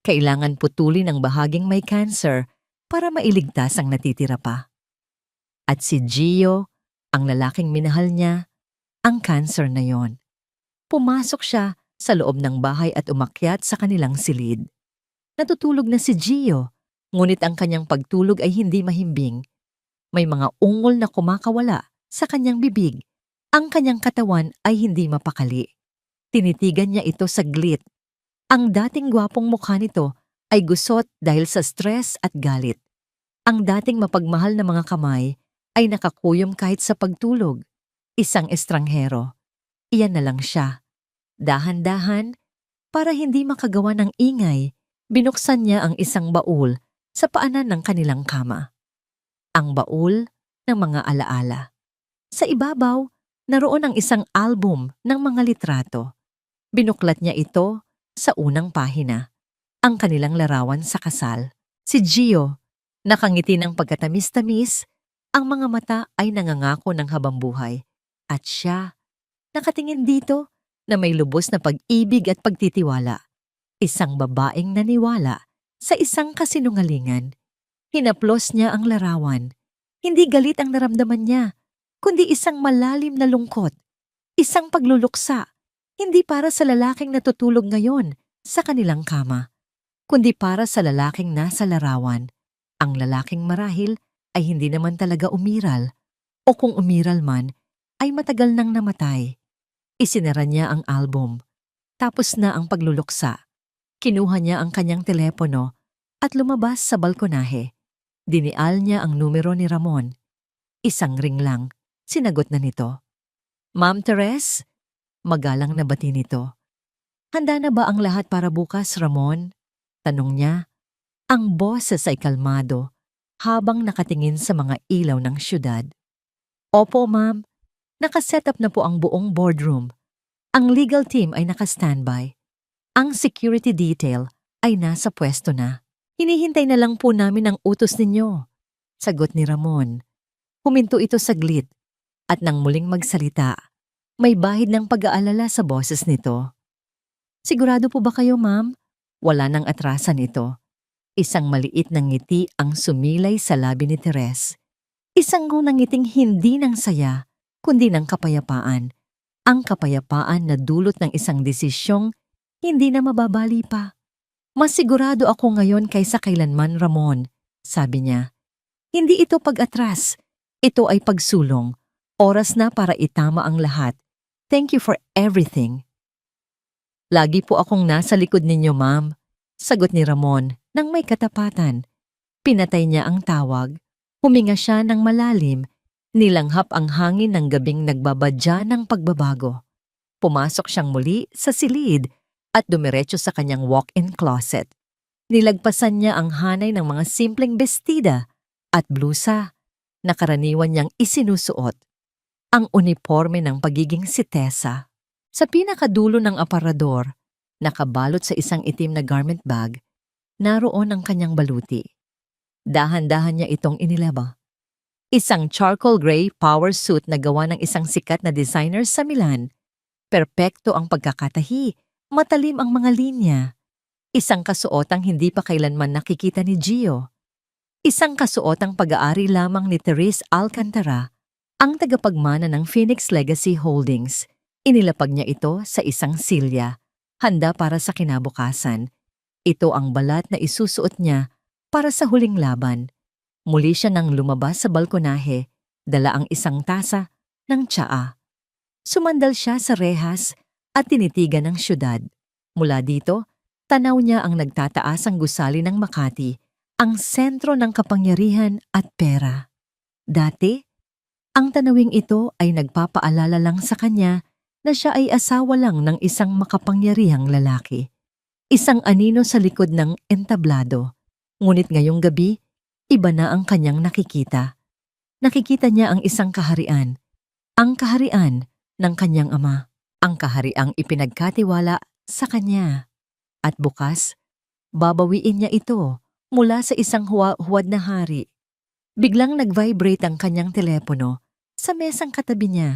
Kailangan putulin ang bahaging may cancer para mailigtas ang natitira pa. At si Gio, ang lalaking minahal niya, ang cancer na yon. Pumasok siya sa loob ng bahay at umakyat sa kanilang silid. Natutulog na si Gio, ngunit ang kanyang pagtulog ay hindi mahimbing. May mga ungol na kumakawala sa kanyang bibig. Ang kanyang katawan ay hindi mapakali. Tinitigan niya ito saglit. Ang dating gwapong mukha nito ay gusot dahil sa stress at galit. Ang dating mapagmahal na mga kamay ay nakakuyom kahit sa pagtulog. Isang estranghero. Iyan na lang siya. Dahan-dahan, para hindi makagawa ng ingay, binuksan niya ang isang baul sa paanan ng kanilang kama. Ang baul ng mga alaala. Sa ibabaw, naroon ang isang album ng mga litrato. Binuklat niya ito sa unang pahina. Ang kanilang larawan sa kasal. Si Gio, nakangiti ng pagkatamis-tamis, ang mga mata ay nangangako ng habambuhay. At siya, nakatingin dito na may lubos na pag-ibig at pagtitiwala. Isang babaeng naniwala sa isang kasinungalingan. Hinaplos niya ang larawan. Hindi galit ang naramdaman niya, kundi isang malalim na lungkot. Isang pagluluksa, hindi para sa lalaking natutulog ngayon sa kanilang kama, kundi para sa lalaking nasa larawan. Ang lalaking marahil ay hindi naman talaga umiral, o kung umiral man, ay matagal nang namatay. Isinara niya ang album. Tapos na ang pagluluksa. Kinuha niya ang kanyang telepono at lumabas sa balkonahe. Dinial niya ang numero ni Ramon. Isang ring lang, sinagot na nito. "Ma'am Teres?" Magalang na bati nito. "Handa na ba ang lahat para bukas, Ramon?" Tanong niya Ang boses ay kalmado habang nakatingin sa mga ilaw ng syudad. Opo, ma'am. Nakaset up na po ang buong boardroom. Ang legal team ay naka-standby. Ang security detail ay nasa pwesto na. Hinihintay na lang po namin ang utos ninyo. Sagot ni Ramon. Huminto ito saglit at nang muling magsalita, may bahid ng pag-aalala sa boses nito. Sigurado po ba kayo, ma'am? Wala nang atrasan ito. Isang maliit na ngiti ang sumilay sa labi ni Teres. Isang ngunang ngiting hindi ng saya, kundi ng kapayapaan. Ang kapayapaan na dulot ng isang desisyong hindi na mababali pa. Mas sigurado ako ngayon kaysa kailanman, Ramon, sabi niya. Hindi ito pag-atras. Ito ay pagsulong. Oras na para itama ang lahat. Thank you for everything. Lagi po akong nasa likod ninyo, ma'am, sagot ni Ramon nang may katapatan. Pinatay niya ang tawag. Huminga siya ng malalim. Nilanghap ang hangin ng gabing nagbabadya ng pagbabago. Pumasok siyang muli sa silid at dumiretso sa kanyang walk-in closet. Nilagpasan niya ang hanay ng mga simpleng bestida at blusa na karaniwan niyang isinusuot. Ang uniforme ng pagiging sitesa. Sa pinakadulo ng aparador, nakabalot sa isang itim na garment bag, naroon ang kanyang baluti. Dahan-dahan niya itong inilaba. Isang charcoal gray power suit na gawa ng isang sikat na designer sa Milan. Perpekto ang pagkakatahi, matalim ang mga linya. Isang kasuotang hindi pa kailanman nakikita ni Gio. Isang kasuotang pag-aari lamang ni Therese Alcantara, ang tagapagmana ng Phoenix Legacy Holdings. Inilapag niya ito sa isang silya, handa para sa kinabukasan. Ito ang balat na isusuot niya para sa huling laban. Muli siya nang lumabas sa balkonahe, dala ang isang tasa ng tsaa. Sumandal siya sa rehas at tinitigan ng syudad. Mula dito, tanaw niya ang nagtataasang gusali ng Makati, ang sentro ng kapangyarihan at pera. Dati, ang tanawing ito ay nagpapaalala lang sa kanya na siya ay asawa lang ng isang makapangyarihang lalaki. Isang anino sa likod ng entablado. Ngunit ngayong gabi, iba na ang kanyang nakikita. Nakikita niya ang isang kaharian. Ang kaharian ng kanyang ama. Ang kahariang ipinagkatiwala sa kanya. At bukas, babawiin niya ito mula sa isang huwad na hari. Biglang nag-vibrate ang kanyang telepono sa mesang katabi niya.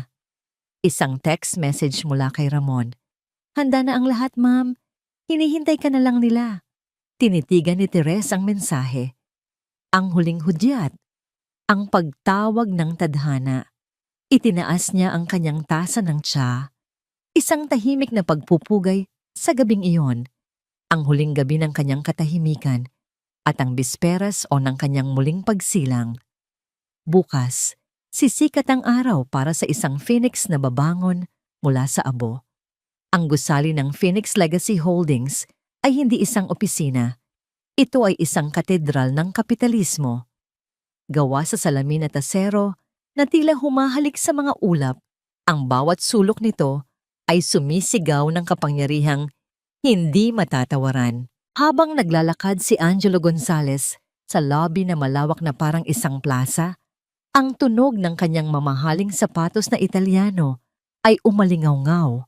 Isang text message mula kay Ramon. Handa na ang lahat, ma'am. Hinihintay ka na lang nila. Tinitigan ni Therese ang mensahe. Ang huling hudyat. Ang pagtawag ng tadhana. Itinaas niya ang kanyang tasa ng tsa. Isang tahimik na pagpupugay sa gabing iyon. Ang huling gabi ng kanyang katahimikan at ang bisperas o ng kanyang muling pagsilang. Bukas, sisikat ang araw para sa isang phoenix na babangon mula sa abo. Ang gusali ng Phoenix Legacy Holdings ay hindi isang opisina. Ito ay isang katedral ng kapitalismo. Gawa sa salamin at asero na tila humahalik sa mga ulap, ang bawat sulok nito ay sumisigaw ng kapangyarihang hindi matatawaran. Habang naglalakad si Angelo Gonzalez sa lobby na malawak na parang isang plaza, ang tunog ng kanyang mamahaling sapatos na Italiano ay umalingaw-ngaw.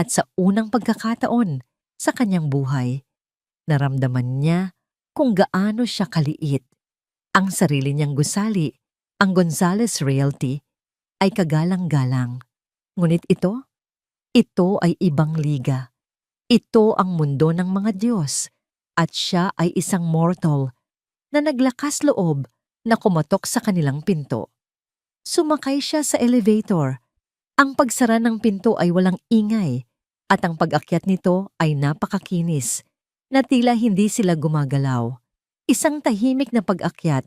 At sa unang pagkakataon sa kanyang buhay, naramdaman niya kung gaano siya kaliit. Ang sarili niyang gusali, ang Gonzalez Realty, ay kagalang-galang. Ngunit ito ay ibang liga. Ito ang mundo ng mga Diyos at siya ay isang mortal na naglakas loob na kumatok sa kanilang pinto. Sumakay siya sa elevator. Ang pagsara ng pinto ay walang ingay at ang pag-akyat nito ay napakakinis na tila hindi sila gumagalaw. Isang tahimik na pag-akyat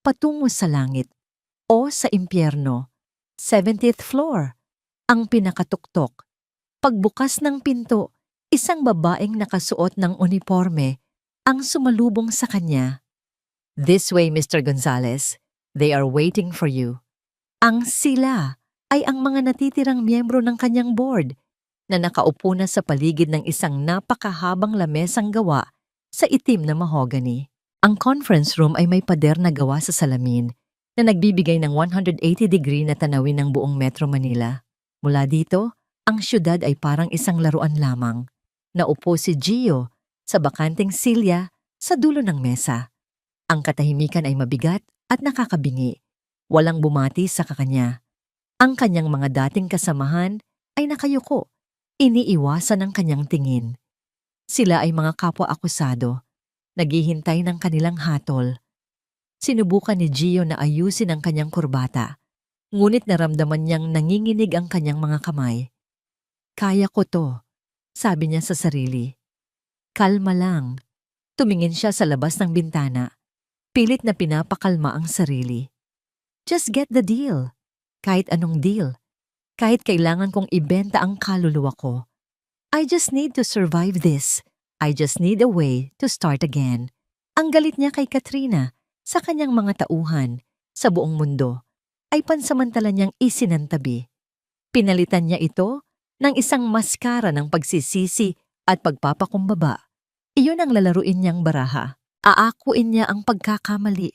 patungo sa langit o sa impyerno. 70th floor, ang pinakatuktok. Pagbukas ng pinto, isang babaeng nakasuot ng uniforme ang sumalubong sa kanya. This way, Mr. Gonzalez. They are waiting for you. Ang sila ay ang mga natitirang miyembro ng kanyang board na nakaupo na sa paligid ng isang napakahabang lamesang gawa sa itim na mahogany. Ang conference room ay may pader na gawa sa salamin na nagbibigay ng 180-degree na tanawin ng buong Metro Manila. Mula dito, ang syudad ay parang isang laruan lamang. Naupo si Gio sa bakanteng silya sa dulo ng mesa. Ang katahimikan ay mabigat at nakakabingi. Walang bumati sa kakanya. Ang kanyang mga dating kasamahan ay nakayuko. Iniiwasan ang kanyang tingin. Sila ay mga kapwa-akusado. Naghihintay ng kanilang hatol. Sinubukan ni Gio na ayusin ang kanyang kurbata. Ngunit naramdaman niyang nanginginig ang kanyang mga kamay. Kaya ko to, sabi niya sa sarili. Kalma lang. Tumingin siya sa labas ng bintana. Pilit na pinapakalma ang sarili. Just get the deal. Kahit anong deal. Kahit kailangan kong ibenta ang kaluluwa ko. I just need to survive this. I just need a way to start again. Ang galit niya kay Katrina sa kanyang mga tauhan sa buong mundo ay pansamantala niyang isinantabi. Pinalitan niya ito ng isang maskara ng pagsisisi at pagpapakumbaba. Iyon ang lalaruin niyang baraha. Aakuin niya ang pagkakamali.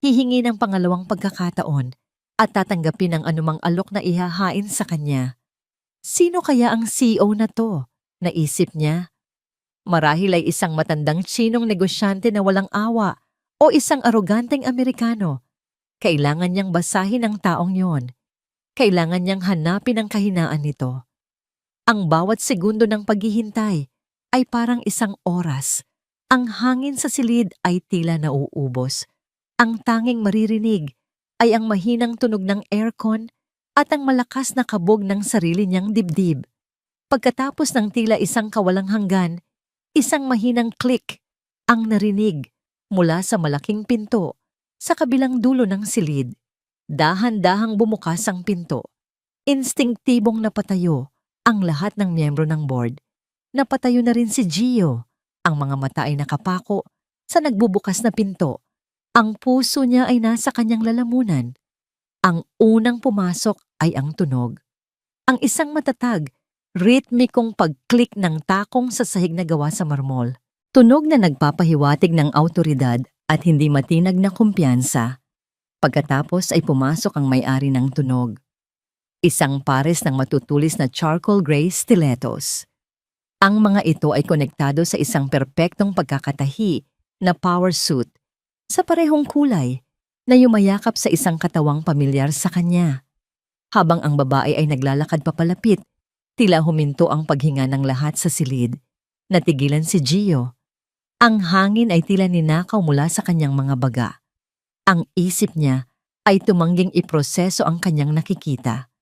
Hihingi ng pangalawang pagkakataon at tatanggapin ang anumang alok na ihahain sa kanya. Sino kaya ang CEO na to? Naisip niya. Marahil ay isang matandang Tsinong negosyante na walang awa o isang aroganteng Amerikano. Kailangan niyang basahin ang taong yon. Kailangan niyang hanapin ang kahinaan nito. Ang bawat segundo ng paghihintay ay parang isang oras. Ang hangin sa silid ay tila nauubos. Ang tanging maririnig ay ang mahinang tunog ng aircon at ang malakas na kabog ng sarili niyang dibdib. Pagkatapos ng tila isang kawalang hanggan, isang mahinang click ang narinig mula sa malaking pinto sa kabilang dulo ng silid. Dahan-dahang bumukas ang pinto. Instinktibong napatayo ang lahat ng miyembro ng board. Napatayo na rin si Gio. Ang mga mata ay nakapako sa nagbubukas na pinto. Ang puso niya ay nasa kanyang lalamunan. Ang unang pumasok ay ang tunog. Ang isang matatag, ritmikong pag-click ng takong sa sahig na gawa sa marmol. Tunog na nagpapahiwatig ng awtoridad at hindi matinag na kumpiyansa. Pagkatapos ay pumasok ang may-ari ng tunog. Isang pares ng matutulis na charcoal gray stilettos. Ang mga ito ay konektado sa isang perpektong pagkakatahi na power suit sa parehong kulay na yumayakap sa isang katawang pamilyar sa kanya. Habang ang babae ay naglalakad papalapit, tila huminto ang paghinga ng lahat sa silid. Natigilan si Gio. Ang hangin ay tila ninakaw mula sa kanyang mga baga. Ang isip niya ay tumangging iproseso ang kanyang nakikita.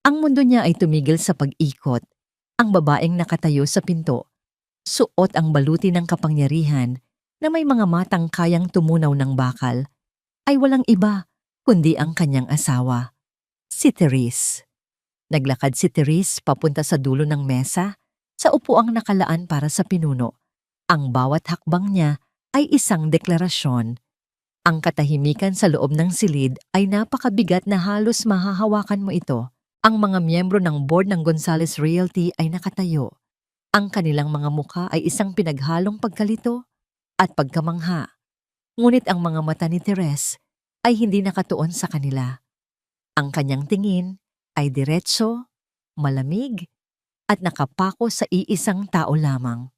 Ang mundo niya ay tumigil sa pag-ikot. Ang babaeng nakatayo sa pinto, suot ang baluti ng kapangyarihan na may mga matang kayang tumunaw ng bakal, ay walang iba kundi ang kanyang asawa, si Therese. Naglakad si Therese papunta sa dulo ng mesa, sa upuang nakalaan para sa pinuno. Ang bawat hakbang niya ay isang deklarasyon. Ang katahimikan sa loob ng silid ay napakabigat na halos mahahawakan mo ito. Ang mga miyembro ng board ng Gonzales Realty ay nakatayo. Ang kanilang mga mukha ay isang pinaghalong pagkalito at pagkamangha. Ngunit ang mga mata ni Therese ay hindi nakatuon sa kanila. Ang kanyang tingin ay diretso, malamig, at nakapako sa iisang tao lamang.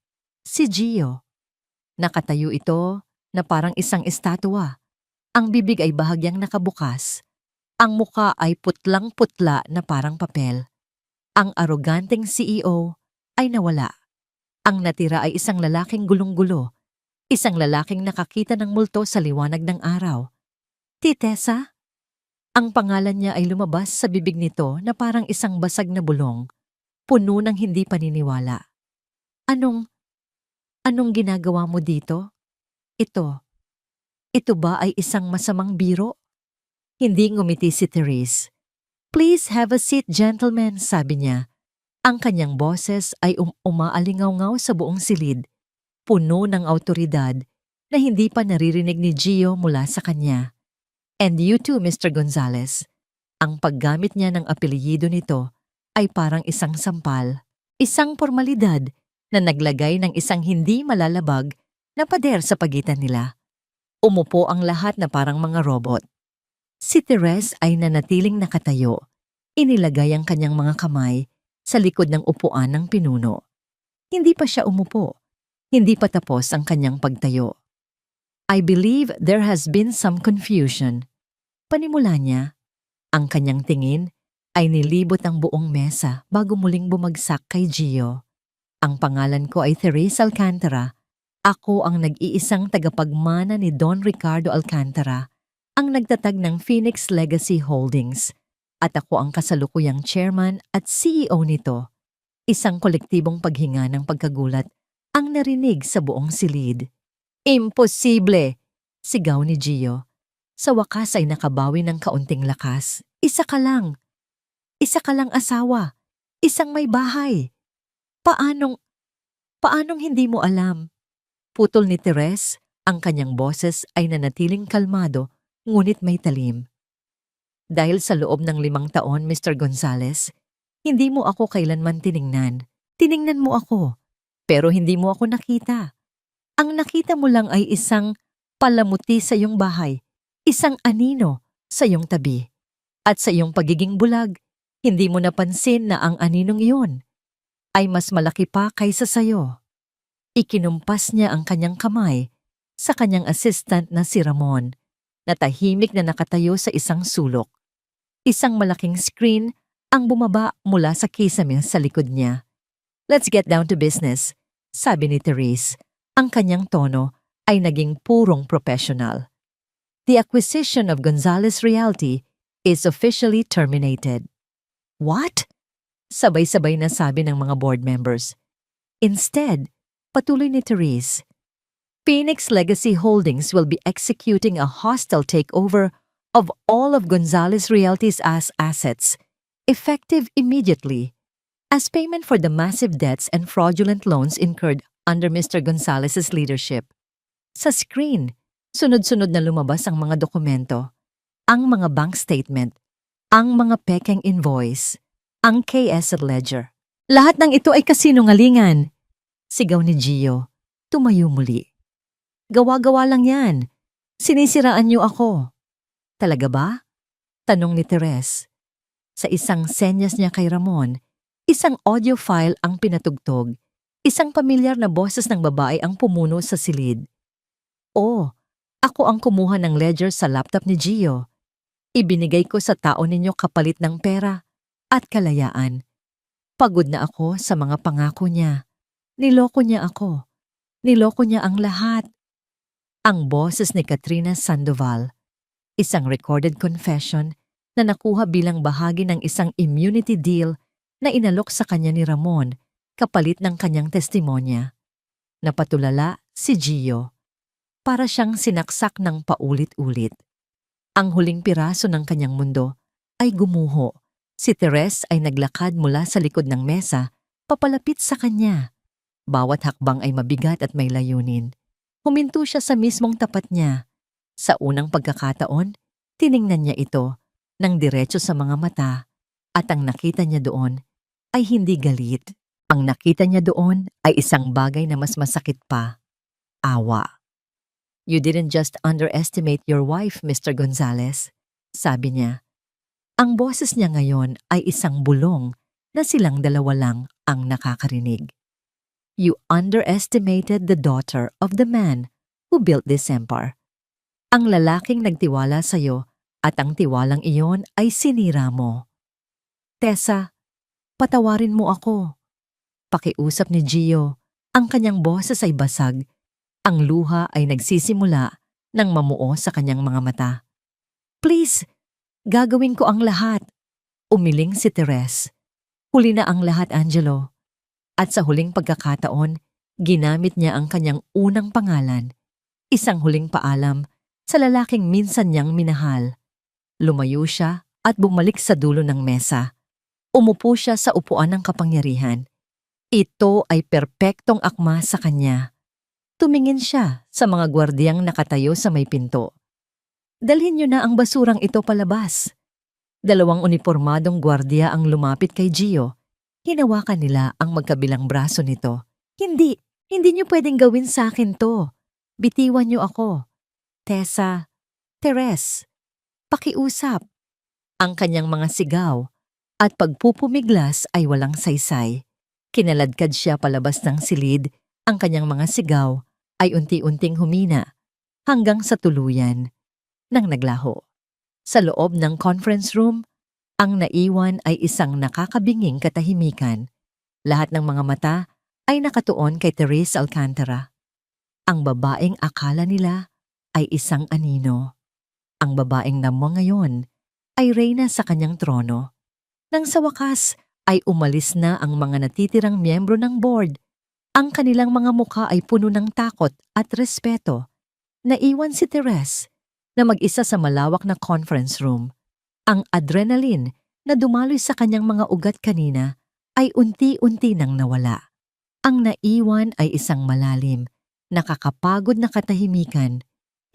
Si Gio. Nakatayo ito na parang isang estatwa. Ang bibig ay bahagyang nakabukas. Ang muka ay putlang-putla na parang papel. Ang aroganteng CEO ay nawala. Ang natira ay isang lalaking gulong-gulo. Isang lalaking nakakita ng multo sa liwanag ng araw. Titesa? Ang pangalan niya ay lumabas sa bibig nito na parang isang basag na bulong, puno ng hindi paniniwala. Anong ginagawa mo dito? Ito ba ay isang masamang biro? Hindi ngumiti si Therese. Please have a seat, gentlemen, sabi niya. Ang kanyang boses ay umaalingaw-ngaw sa buong silid, puno ng awtoridad na hindi pa naririnig ni Gio mula sa kanya. And you too, Mr. Gonzales. Ang paggamit niya ng apelyido nito ay parang isang sampal, isang formalidad na naglagay ng isang hindi malalabag na pader sa pagitan nila. Umupo ang lahat na parang mga robot. Si Therese ay nanatiling nakatayo. Inilagay ang kanyang mga kamay sa likod ng upuan ng pinuno. Hindi pa siya umupo. Hindi pa tapos ang kanyang pagtayo. I believe there has been some confusion. Panimula niya, ang kanyang tingin ay nilibot ang buong mesa bago muling bumagsak kay Gio. Ang pangalan ko ay Therese Alcantara. Ako ang nag-iisang tagapagmana ni Don Ricardo Alcantara, ang nagtatag ng Phoenix Legacy Holdings. At ako ang kasalukuyang chairman at CEO nito. Isang kolektibong paghinga ng pagkagulat ang narinig sa buong silid. Imposible! Sigaw ni Gio. Sa wakas ay nakabawi ng kaunting lakas. Isa ka lang. Isa ka lang asawa. Isang may bahay. Paanong hindi mo alam? Putol ni Therese, ang kanyang boses ay nanatiling kalmado ngunit may talim. Dahil sa loob ng 5 taon, Mr. Gonzales, hindi mo ako kailanman tiningnan. Tiningnan mo ako, pero hindi mo ako nakita. Ang nakita mo lang ay isang palamuti sa iyong bahay, isang anino sa iyong tabi. At sa iyong pagiging bulag, hindi mo napansin na ang aninong iyon ay mas malaki pa kaysa sayo. Ikinumpas niya ang kanyang kamay sa kanyang assistant na si Ramon, na tahimik na nakatayo sa isang sulok. Isang malaking screen ang bumaba mula sa kisame sa likod niya. Let's get down to business, sabi ni Therese. Ang kanyang tono ay naging purong professional. The acquisition of Gonzales Realty is officially terminated. What? Sabay-sabay na sabi ng mga board members. Instead, patuloy ni Therese, Phoenix Legacy Holdings will be executing a hostile takeover of all of Gonzales Realty's assets, effective immediately, as payment for the massive debts and fraudulent loans incurred under Mr. Gonzales's leadership. Sa screen, sunod-sunod na lumabas ang mga dokumento, ang mga bank statement, ang mga pekeng invoice, ang KS ledger. Lahat ng ito ay kasinungalingan. Sigaw ni Gio. Tumayo muli. Gawa-gawa lang yan. Sinisiraan niyo ako. Talaga ba? Tanong ni Therese. Sa isang senyas niya kay Ramon, isang audio file ang pinatugtog. Isang pamilyar na boses ng babae ang pumuno sa silid. Oh, ako ang kumuha ng ledger sa laptop ni Gio. Ibinigay ko sa tao ninyo kapalit ng pera at kalayaan. Pagod na ako sa mga pangako niya. Niloko niya ako. Niloko niya ang lahat. Ang boses ni Katrina Sandoval, isang recorded confession na nakuha bilang bahagi ng isang immunity deal na inalok sa kanya ni Ramon kapalit ng kanyang testimonya. Napatulala si Gio. Para siyang sinaksak ng paulit-ulit. Ang huling piraso ng kanyang mundo ay gumuho. Si Therese ay naglakad mula sa likod ng mesa, papalapit sa kanya. Bawat hakbang ay mabigat at may layunin. Huminto siya sa mismong tapat niya. Sa unang pagkakataon, tiningnan niya ito ng diretso sa mga mata at ang nakita niya doon ay hindi galit. Ang nakita niya doon ay isang bagay na mas masakit pa. Awa. You didn't just underestimate your wife, Mr. Gonzales, sabi niya. Ang boses niya ngayon ay isang bulong na silang dalawa lang ang nakakarinig. You underestimated the daughter of the man who built this empire. Ang lalaking nagtiwala sa'yo at ang tiwalang iyon ay sinira mo. Tessa, patawarin mo ako. Pakiusap ni Gio, ang kanyang boses ay basag. Ang luha ay nagsisimula ng mamuo sa kanyang mga mata. Please, gagawin ko ang lahat. Umiling si Therese. Huli na ang lahat, Angelo. At sa huling pagkakataon, ginamit niya ang kanyang unang pangalan, isang huling paalam sa lalaking minsan niyang minahal. Lumayo siya at bumalik sa dulo ng mesa. Umupo siya sa upuan ng kapangyarihan. Ito ay perpektong akma sa kanya. Tumingin siya sa mga gwardiyang nakatayo sa may pinto. Dalhin niyo na ang basurang ito palabas. 2 unipormadong gwardiya ang lumapit kay Gio. Hinawakan nila ang magkabilang braso nito. Hindi niyo pwedeng gawin sa akin to. Bitiwan niyo ako. Tessa, Teres, pakiusap. Ang kanyang mga sigaw at pagpupumiglas ay walang saysay. Kinaladkad siya palabas ng silid, ang kanyang mga sigaw ay unti-unting humina hanggang sa tuluyan nang naglaho. Sa loob ng conference room, ang naiwan ay isang nakakabinging katahimikan. Lahat ng mga mata ay nakatuon kay Therese Alcantara. Ang babaeng akala nila ay isang anino. Ang babaeng namang ngayon ay reyna sa kanyang trono. Nang sa wakas ay umalis na ang mga natitirang miyembro ng board, ang kanilang mga mukha ay puno ng takot at respeto. Naiwan si Therese na mag-isa sa malawak na conference room. Ang adrenaline na dumaloy sa kanyang mga ugat kanina ay unti-unti nang nawala. Ang naiwan ay isang malalim, nakakapagod na katahimikan.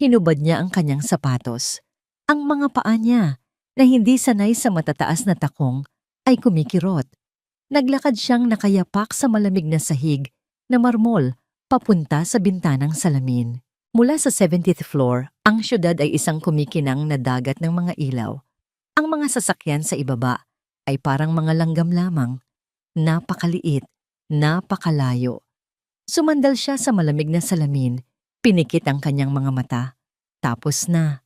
Hinubad niya ang kanyang sapatos. Ang mga paa niya, na hindi sanay sa matataas na takong, ay kumikirot. Naglakad siyang nakayapak sa malamig na sahig na marmol papunta sa bintanang salamin. Mula sa 70th floor, ang syudad ay isang kumikinang na dagat ng mga ilaw. Ang mga sasakyan sa ibaba ay parang mga langgam lamang. Napakaliit, napakalayo. Sumandal siya sa malamig na salamin, pinikit ang kanyang mga mata. Tapos na.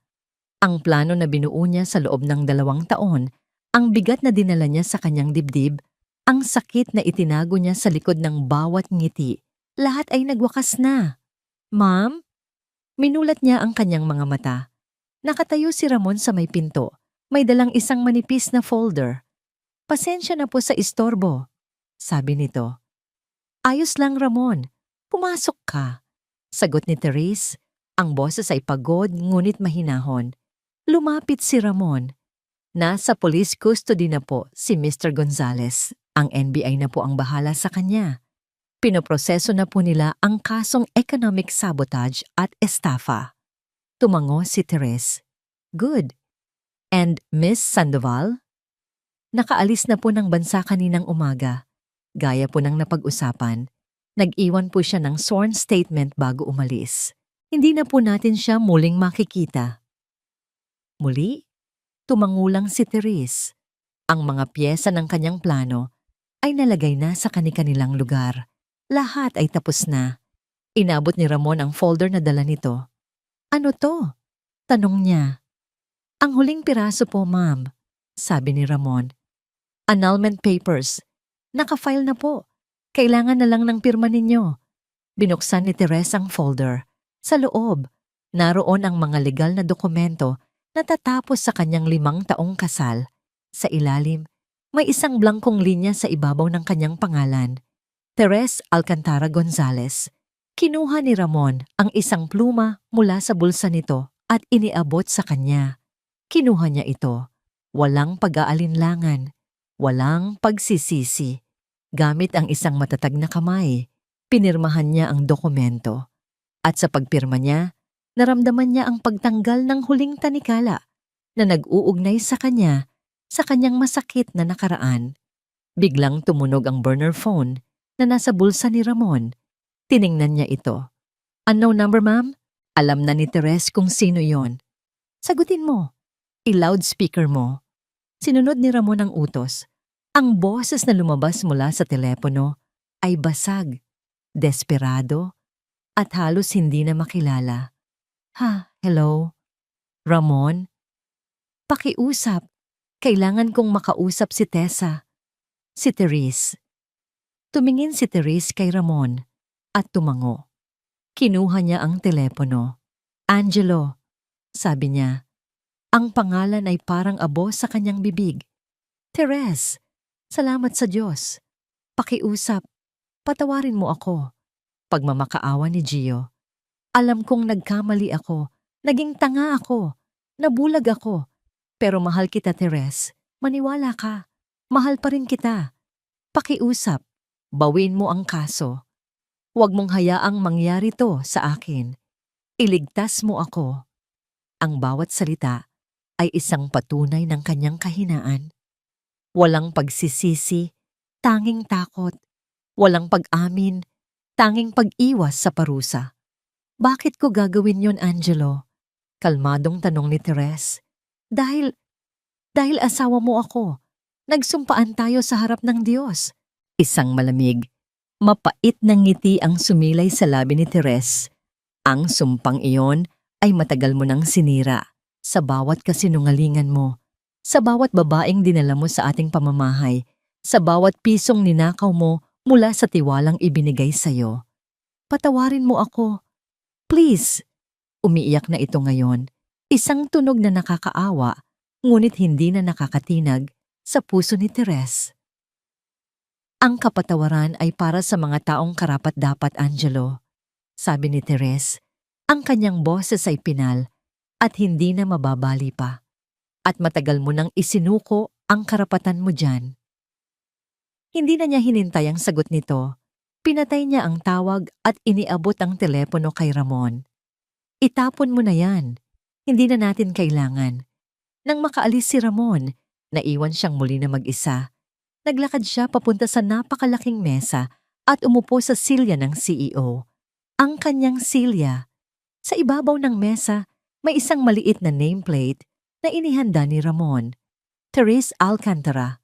Ang plano na binuo niya sa loob ng 2 taon, ang bigat na dinala niya sa kanyang dibdib, ang sakit na itinago niya sa likod ng bawat ngiti, lahat ay nagwakas na. Ma'am? Minulat niya ang kanyang mga mata. Nakatayo si Ramon sa may pinto, may dalang isang manipis na folder. Pasensya na po sa istorbo, sabi nito. Ayos lang, Ramon. Pumasok ka. Sagot ni Therese. Ang boses ay pagod ngunit mahinahon. Lumapit si Ramon. Nasa police custody na po si Mr. Gonzales. Ang NBI na po ang bahala sa kanya. Pinoproseso na po nila ang kasong economic sabotage at estafa. Tumango si Therese. Good. And Miss Sandoval? Nakaalis na po ng bansa kaninang umaga. Gaya po ng napag-usapan, nag-iwan po siya ng sworn statement bago umalis. Hindi na po natin siya muling makikita. Muli, tumangulang si Therese. Ang mga piyesa ng kanyang plano ay nalagay na sa kani-kanilang lugar. Lahat ay tapos na. Inabot ni Ramon ang folder na dala nito. Ano to? Tanong niya. Ang huling piraso po, ma'am, sabi ni Ramon. Annulment papers. Naka-file na po. Kailangan na lang ng pirma ninyo. Binuksan ni Therese ang folder. Sa loob, naroon ang mga legal na dokumento na tatapos sa kanyang 5 taong kasal. Sa ilalim, may isang blangkong linya sa ibabaw ng kanyang pangalan. Therese Alcantara Gonzales. Kinuha ni Ramon ang isang pluma mula sa bulsa nito at iniabot sa kanya. Kinuha niya ito. Walang pag-aalinlangan. Walang pagsisisi. Gamit ang isang matatag na kamay, pinirmahan niya ang dokumento. At sa pagpirma niya, naramdaman niya ang pagtanggal ng huling tanikala na nag-uugnay sa kanya sa kanyang masakit na nakaraan. Biglang tumunog ang burner phone na nasa bulsa ni Ramon. Tiningnan niya ito. Unknown number, ma'am? Alam na ni Therese kung sino yon. Sagutin mo. I-loudspeaker mo. Sinunod ni Ramon ang utos. Ang boses na lumabas mula sa telepono ay basag, desperado, at halos hindi na makilala. Hello? Ramon? Pakiusap. Kailangan kong makausap si Tessa. Si Therese. Tumingin si Therese kay Ramon at tumango. Kinuha niya ang telepono. Angelo, sabi niya. Ang pangalan ay parang abo sa kanyang bibig. Therese, salamat sa Diyos. Pakiusap, patawarin mo ako. Pagmamakaawa ni Gio. Alam kong nagkamali ako, naging tanga ako, nabulag ako. Pero mahal kita, Therese. Maniwala ka. Mahal pa rin kita. Pakiusap, bawin mo ang kaso. Huwag mong hayaang mangyari to sa akin. Iligtas mo ako. Ang bawat salita ay isang patunay ng kanyang kahinaan. Walang pagsisisi, tanging takot. Walang pag-amin, tanging pag-iwas sa parusa. Bakit ko gagawin yon, Angelo? Kalmadong tanong ni Teres. Dahil asawa mo ako. Nagsumpaan tayo sa harap ng Diyos. Isang malamig, mapait na ngiti ang sumilay sa labi ni Teres. Ang sumpang iyon ay matagal mo nang sinira sa bawat kasinungalingan mo, sa bawat babaeng dinala mo sa ating pamamahay, sa bawat pisong ninakaw mo mula sa tiwalang ibinigay sa'yo. Patawarin mo ako. Please. Umiiyak na ito ngayon. Isang tunog na nakakaawa, ngunit hindi na nakakatinag sa puso ni Teres. Ang kapatawaran ay para sa mga taong karapat-dapat, Angelo. Sabi ni Teres, ang kanyang boses ay pinal at hindi na mababali pa. At matagal mo nang isinuko ang karapatan mo dyan. Hindi na niya hinintay ang sagot nito. Pinatay niya ang tawag at iniabot ang telepono kay Ramon. Itapon mo na yan. Hindi na natin kailangan. Nang makaalis si Ramon, naiwan siyang muli na mag-isa. Naglakad siya papunta sa napakalaking mesa at umupo sa silya ng CEO. Ang kanyang silya. Sa ibabaw ng mesa, may isang maliit na nameplate na inihanda ni Ramon. Therese Alcantara.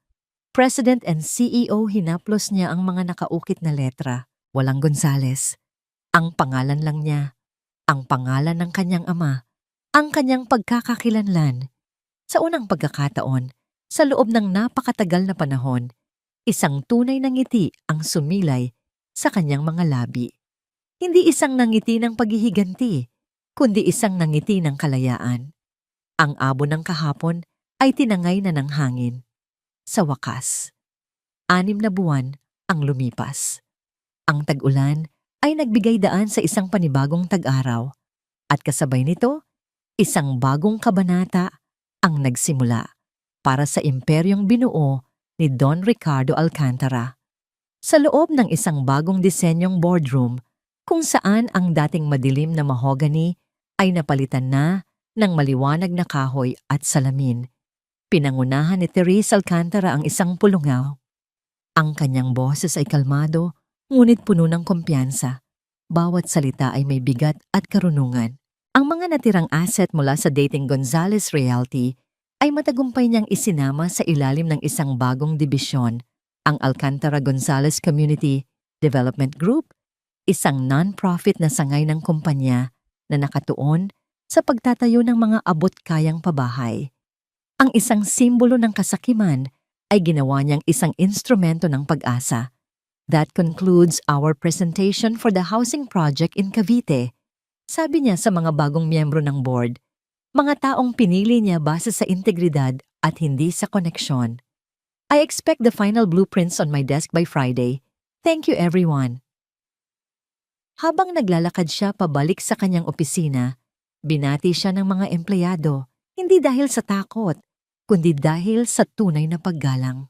President and CEO, hinaplos niya ang mga nakaukit na letra. Walang Gonzales. Ang pangalan lang niya. Ang pangalan ng kanyang ama. Ang kanyang pagkakakilanlan. Sa unang pagkakataon, sa loob ng napakatagal na panahon, isang tunay na ngiti ang sumilay sa kanyang mga labi. Hindi isang nangiti ng paghihiganti, kundi isang nangiti ng kalayaan. Ang abo ng kahapon ay tinangay na ng hangin. Sa wakas, 6 na buwan ang lumipas. Ang tag-ulan ay nagbigay daan sa isang panibagong tag-araw at kasabay nito, isang bagong kabanata ang nagsimula para sa imperyong binuo ni Don Ricardo Alcantara. Sa loob ng isang bagong disenyong boardroom kung saan ang dating madilim na mahogany ay napalitan na ng maliwanag na kahoy at salamin. Pinangunahan ni Therese Alcantara ang isang pulungaw. Ang kanyang boses ay kalmado, ngunit puno ng kumpiyansa. Bawat salita ay may bigat at karunungan. Ang mga natirang asset mula sa dating Gonzales Realty ay matagumpay niyang isinama sa ilalim ng isang bagong dibisyon, ang Alcantara Gonzales Community Development Group, isang non-profit na sangay ng kumpanya na nakatuon sa pagtatayo ng mga abot-kayang pabahay. Ang isang simbolo ng kasakiman ay ginawa niyang isang instrumento ng pag-asa. That concludes our presentation for the housing project in Cavite. Sabi niya sa mga bagong miyembro ng board, mga taong pinili niya base sa integridad at hindi sa koneksyon. I expect the final blueprints on my desk by Friday. Thank you, everyone. Habang naglalakad siya pabalik sa kanyang opisina, binati siya ng mga empleyado, hindi dahil sa takot, kundi dahil sa tunay na paggalang.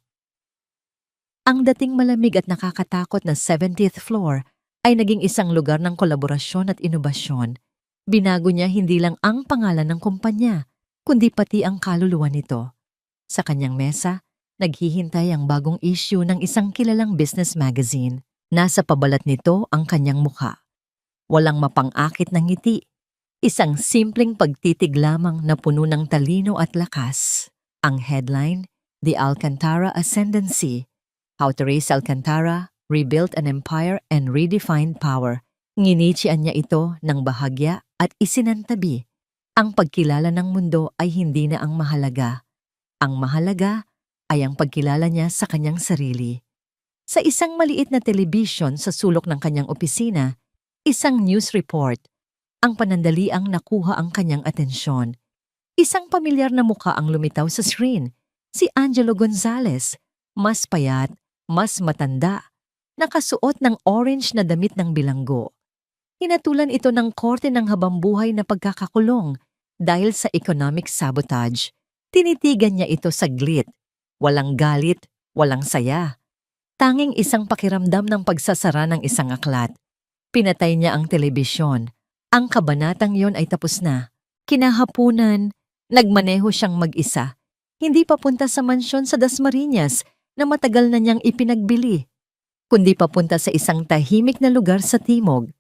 Ang dating malamig at nakakatakot na 70th floor ay naging isang lugar ng kolaborasyon at inobasyon. Binago niya hindi lang ang pangalan ng kumpanya, kundi pati ang kaluluwa nito. Sa kanyang mesa, naghihintay ang bagong issue ng isang kilalang business magazine. Nasa pabalat nito ang kanyang mukha. Walang mapang-akit na ngiti. Isang simpleng pagtitig lamang na puno ng talino at lakas. Ang headline, The Alcantara Ascendancy. How Therese Alcantara rebuilt an empire and redefined power. Nginitsian niya ito ng bahagya at isinantabi. Ang pagkilala ng mundo ay hindi na ang mahalaga. Ang mahalaga ay ang pagkilala niya sa kanyang sarili. Sa isang maliit na telebisyon sa sulok ng kanyang opisina, isang news report, ang panandaliang nakuha ang kanyang atensyon. Isang pamilyar na mukha ang lumitaw sa screen, si Angelo Gonzales, mas payat, mas matanda, nakasuot ng orange na damit ng bilanggo. Hinatulan ito ng korte ng habambuhay na pagkakakulong dahil sa economic sabotage. Tinitigan niya ito saglit, walang galit, walang saya. Tanging isang pakiramdam ng pagsasara ng isang aklat. Pinatay niya ang telebisyon. Ang kabanatang yon ay tapos na. Kinahapunan, nagmaneho siyang mag-isa. Hindi papunta sa mansyon sa Dasmariñas na matagal na niyang ipinagbili, kundi papunta sa isang tahimik na lugar sa timog.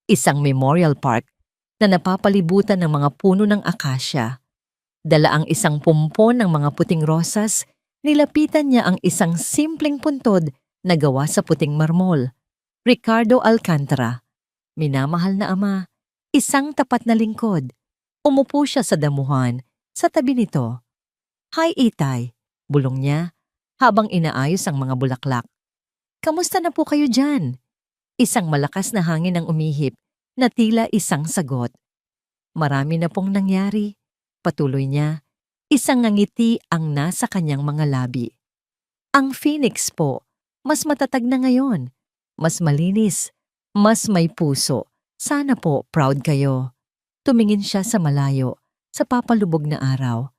Isang memorial park na napapalibutan ng mga puno ng akasya. Dala ang isang pumpon ng mga puting rosas, nilapitan niya ang isang simpleng puntod na gawa sa puting marmol. Ricardo Alcantara, minamahal na ama, isang tapat na lingkod. Umupo siya sa damuhan, sa tabi nito. "Hi, Itay," bulong niya, habang inaayos ang mga bulaklak. "Kamusta na po kayo dyan?" Isang malakas na hangin ang umihip, na tila isang sagot. "Marami na pong nangyari," patuloy niya. Isang ngiti ang nasa kanyang mga labi. "Ang Phoenix po, mas matatag na ngayon. Mas malinis, mas may puso. Sana po proud kayo." Tumingin siya sa malayo, sa papalubog na araw.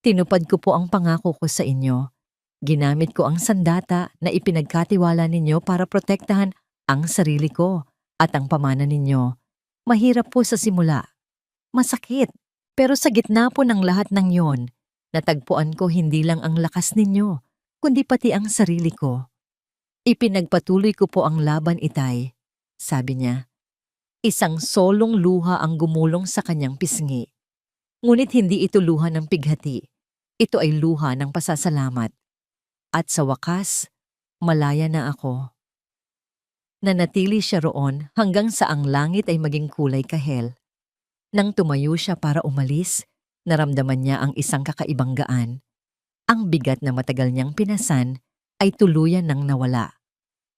"Tinupad ko po ang pangako ko sa inyo. Ginamit ko ang sandata na ipinagkatiwala ninyo para protektahan ang sarili ko at ang pamana ninyo. Mahirap po sa simula. Masakit. Pero sa gitna po ng lahat ng yon, natagpuan ko hindi lang ang lakas ninyo, kundi pati ang sarili ko. Ipinagpatuloy ko po ang laban, Itay," sabi niya. Isang solong luha ang gumulong sa kanyang pisngi. Ngunit hindi ito luha ng pighati. Ito ay luha ng pasasalamat. At sa wakas, malaya na ako. Nanatili siya roon hanggang sa ang langit ay maging kulay kahel. Nang tumayo siya para umalis, naramdaman niya ang isang kakaibang gaan. Ang bigat na matagal niyang pinasan ay tuluyan nang nawala.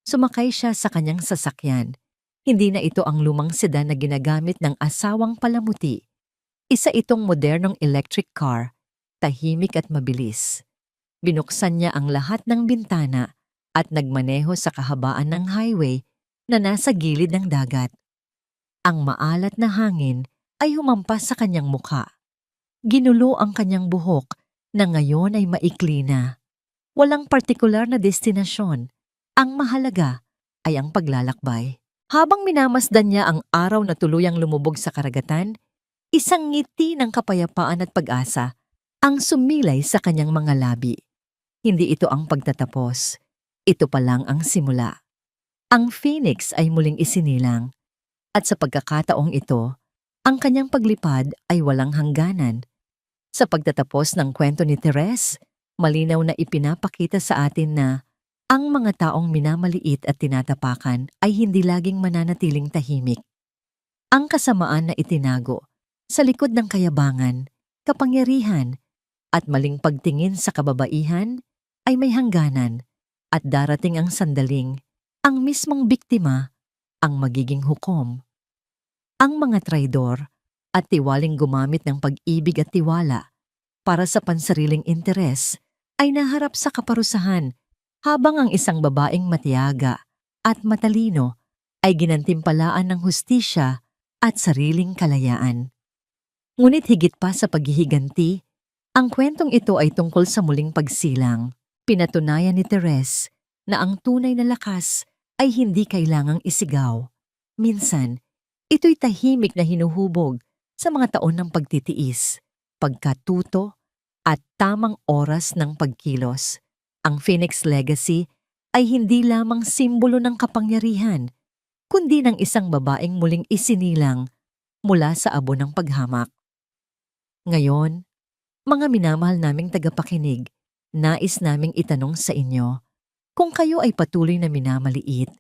Sumakay siya sa kanyang sasakyan. Hindi na ito ang lumang sedan na ginagamit ng asawang palamuti. Isa itong modernong electric car, tahimik at mabilis. Binuksan niya ang lahat ng bintana at nagmaneho sa kahabaan ng highway na nasa gilid ng dagat. Ang maalat na hangin ay humampas sa kanyang mukha. Ginulo ang kanyang buhok na ngayon ay maikli na. Walang partikular na destinasyon. Ang mahalaga ay ang paglalakbay. Habang minamasdan niya ang araw na tuluyang lumubog sa karagatan, isang ngiti ng kapayapaan at pag-asa ang sumilay sa kanyang mga labi. Hindi ito ang pagtatapos. Ito pa lang ang simula. Ang Phoenix ay muling isinilang. At sa pagkakataong ito, ang kanyang paglipad ay walang hangganan. Sa pagtatapos ng kwento ni Therese, malinaw na ipinapakita sa atin na ang mga taong minamaliit at tinatapakan ay hindi laging mananatiling tahimik. Ang kasamaan na itinago sa likod ng kayabangan, kapangyarihan, at maling pagtingin sa kababaihan ay may hangganan at darating ang sandaling ang mismong biktima ang magiging hukom. Ang mga traidor at tiwaling gumamit ng pag-ibig at tiwala para sa pansariling interes ay naharap sa kaparusahan, habang ang isang babaeng matiyaga at matalino ay ginantimpalaan ng hustisya at sariling kalayaan. Ngunit higit pa sa paghihiganti, ang kwentong ito ay tungkol sa muling pagsilang. Pinatunayan ni Therese na ang tunay na lakas ay hindi kailangang isigaw. Minsan, ito'y tahimik na hinuhubog sa mga taon ng pagtitiis, pagkatuto, at tamang oras ng pagkilos. Ang Phoenix Legacy ay hindi lamang simbolo ng kapangyarihan, kundi ng isang babaeng muling isinilang mula sa abo ng paghamak. Ngayon, mga minamahal naming tagapakinig, nais naming itanong sa inyo, kung kayo ay patuloy na minamaliit,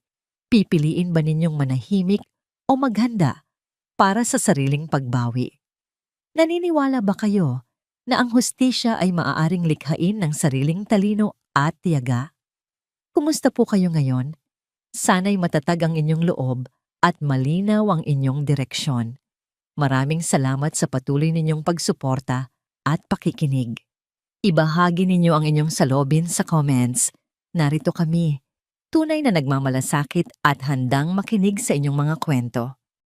pipiliin ba ninyong manahimik o maghanda para sa sariling pagbawi? Naniniwala ba kayo na ang hustisya ay maaaring likhain ng sariling talino at tiyaga? Kumusta po kayo ngayon? Sana'y matatag ang inyong loob at malinaw ang inyong direksyon. Maraming salamat sa patuloy ninyong pagsuporta at pakikinig. Ibahagi ninyo ang inyong saloobin sa comments. Narito kami, tunay na nagmamalasakit at handang makinig sa inyong mga kwento.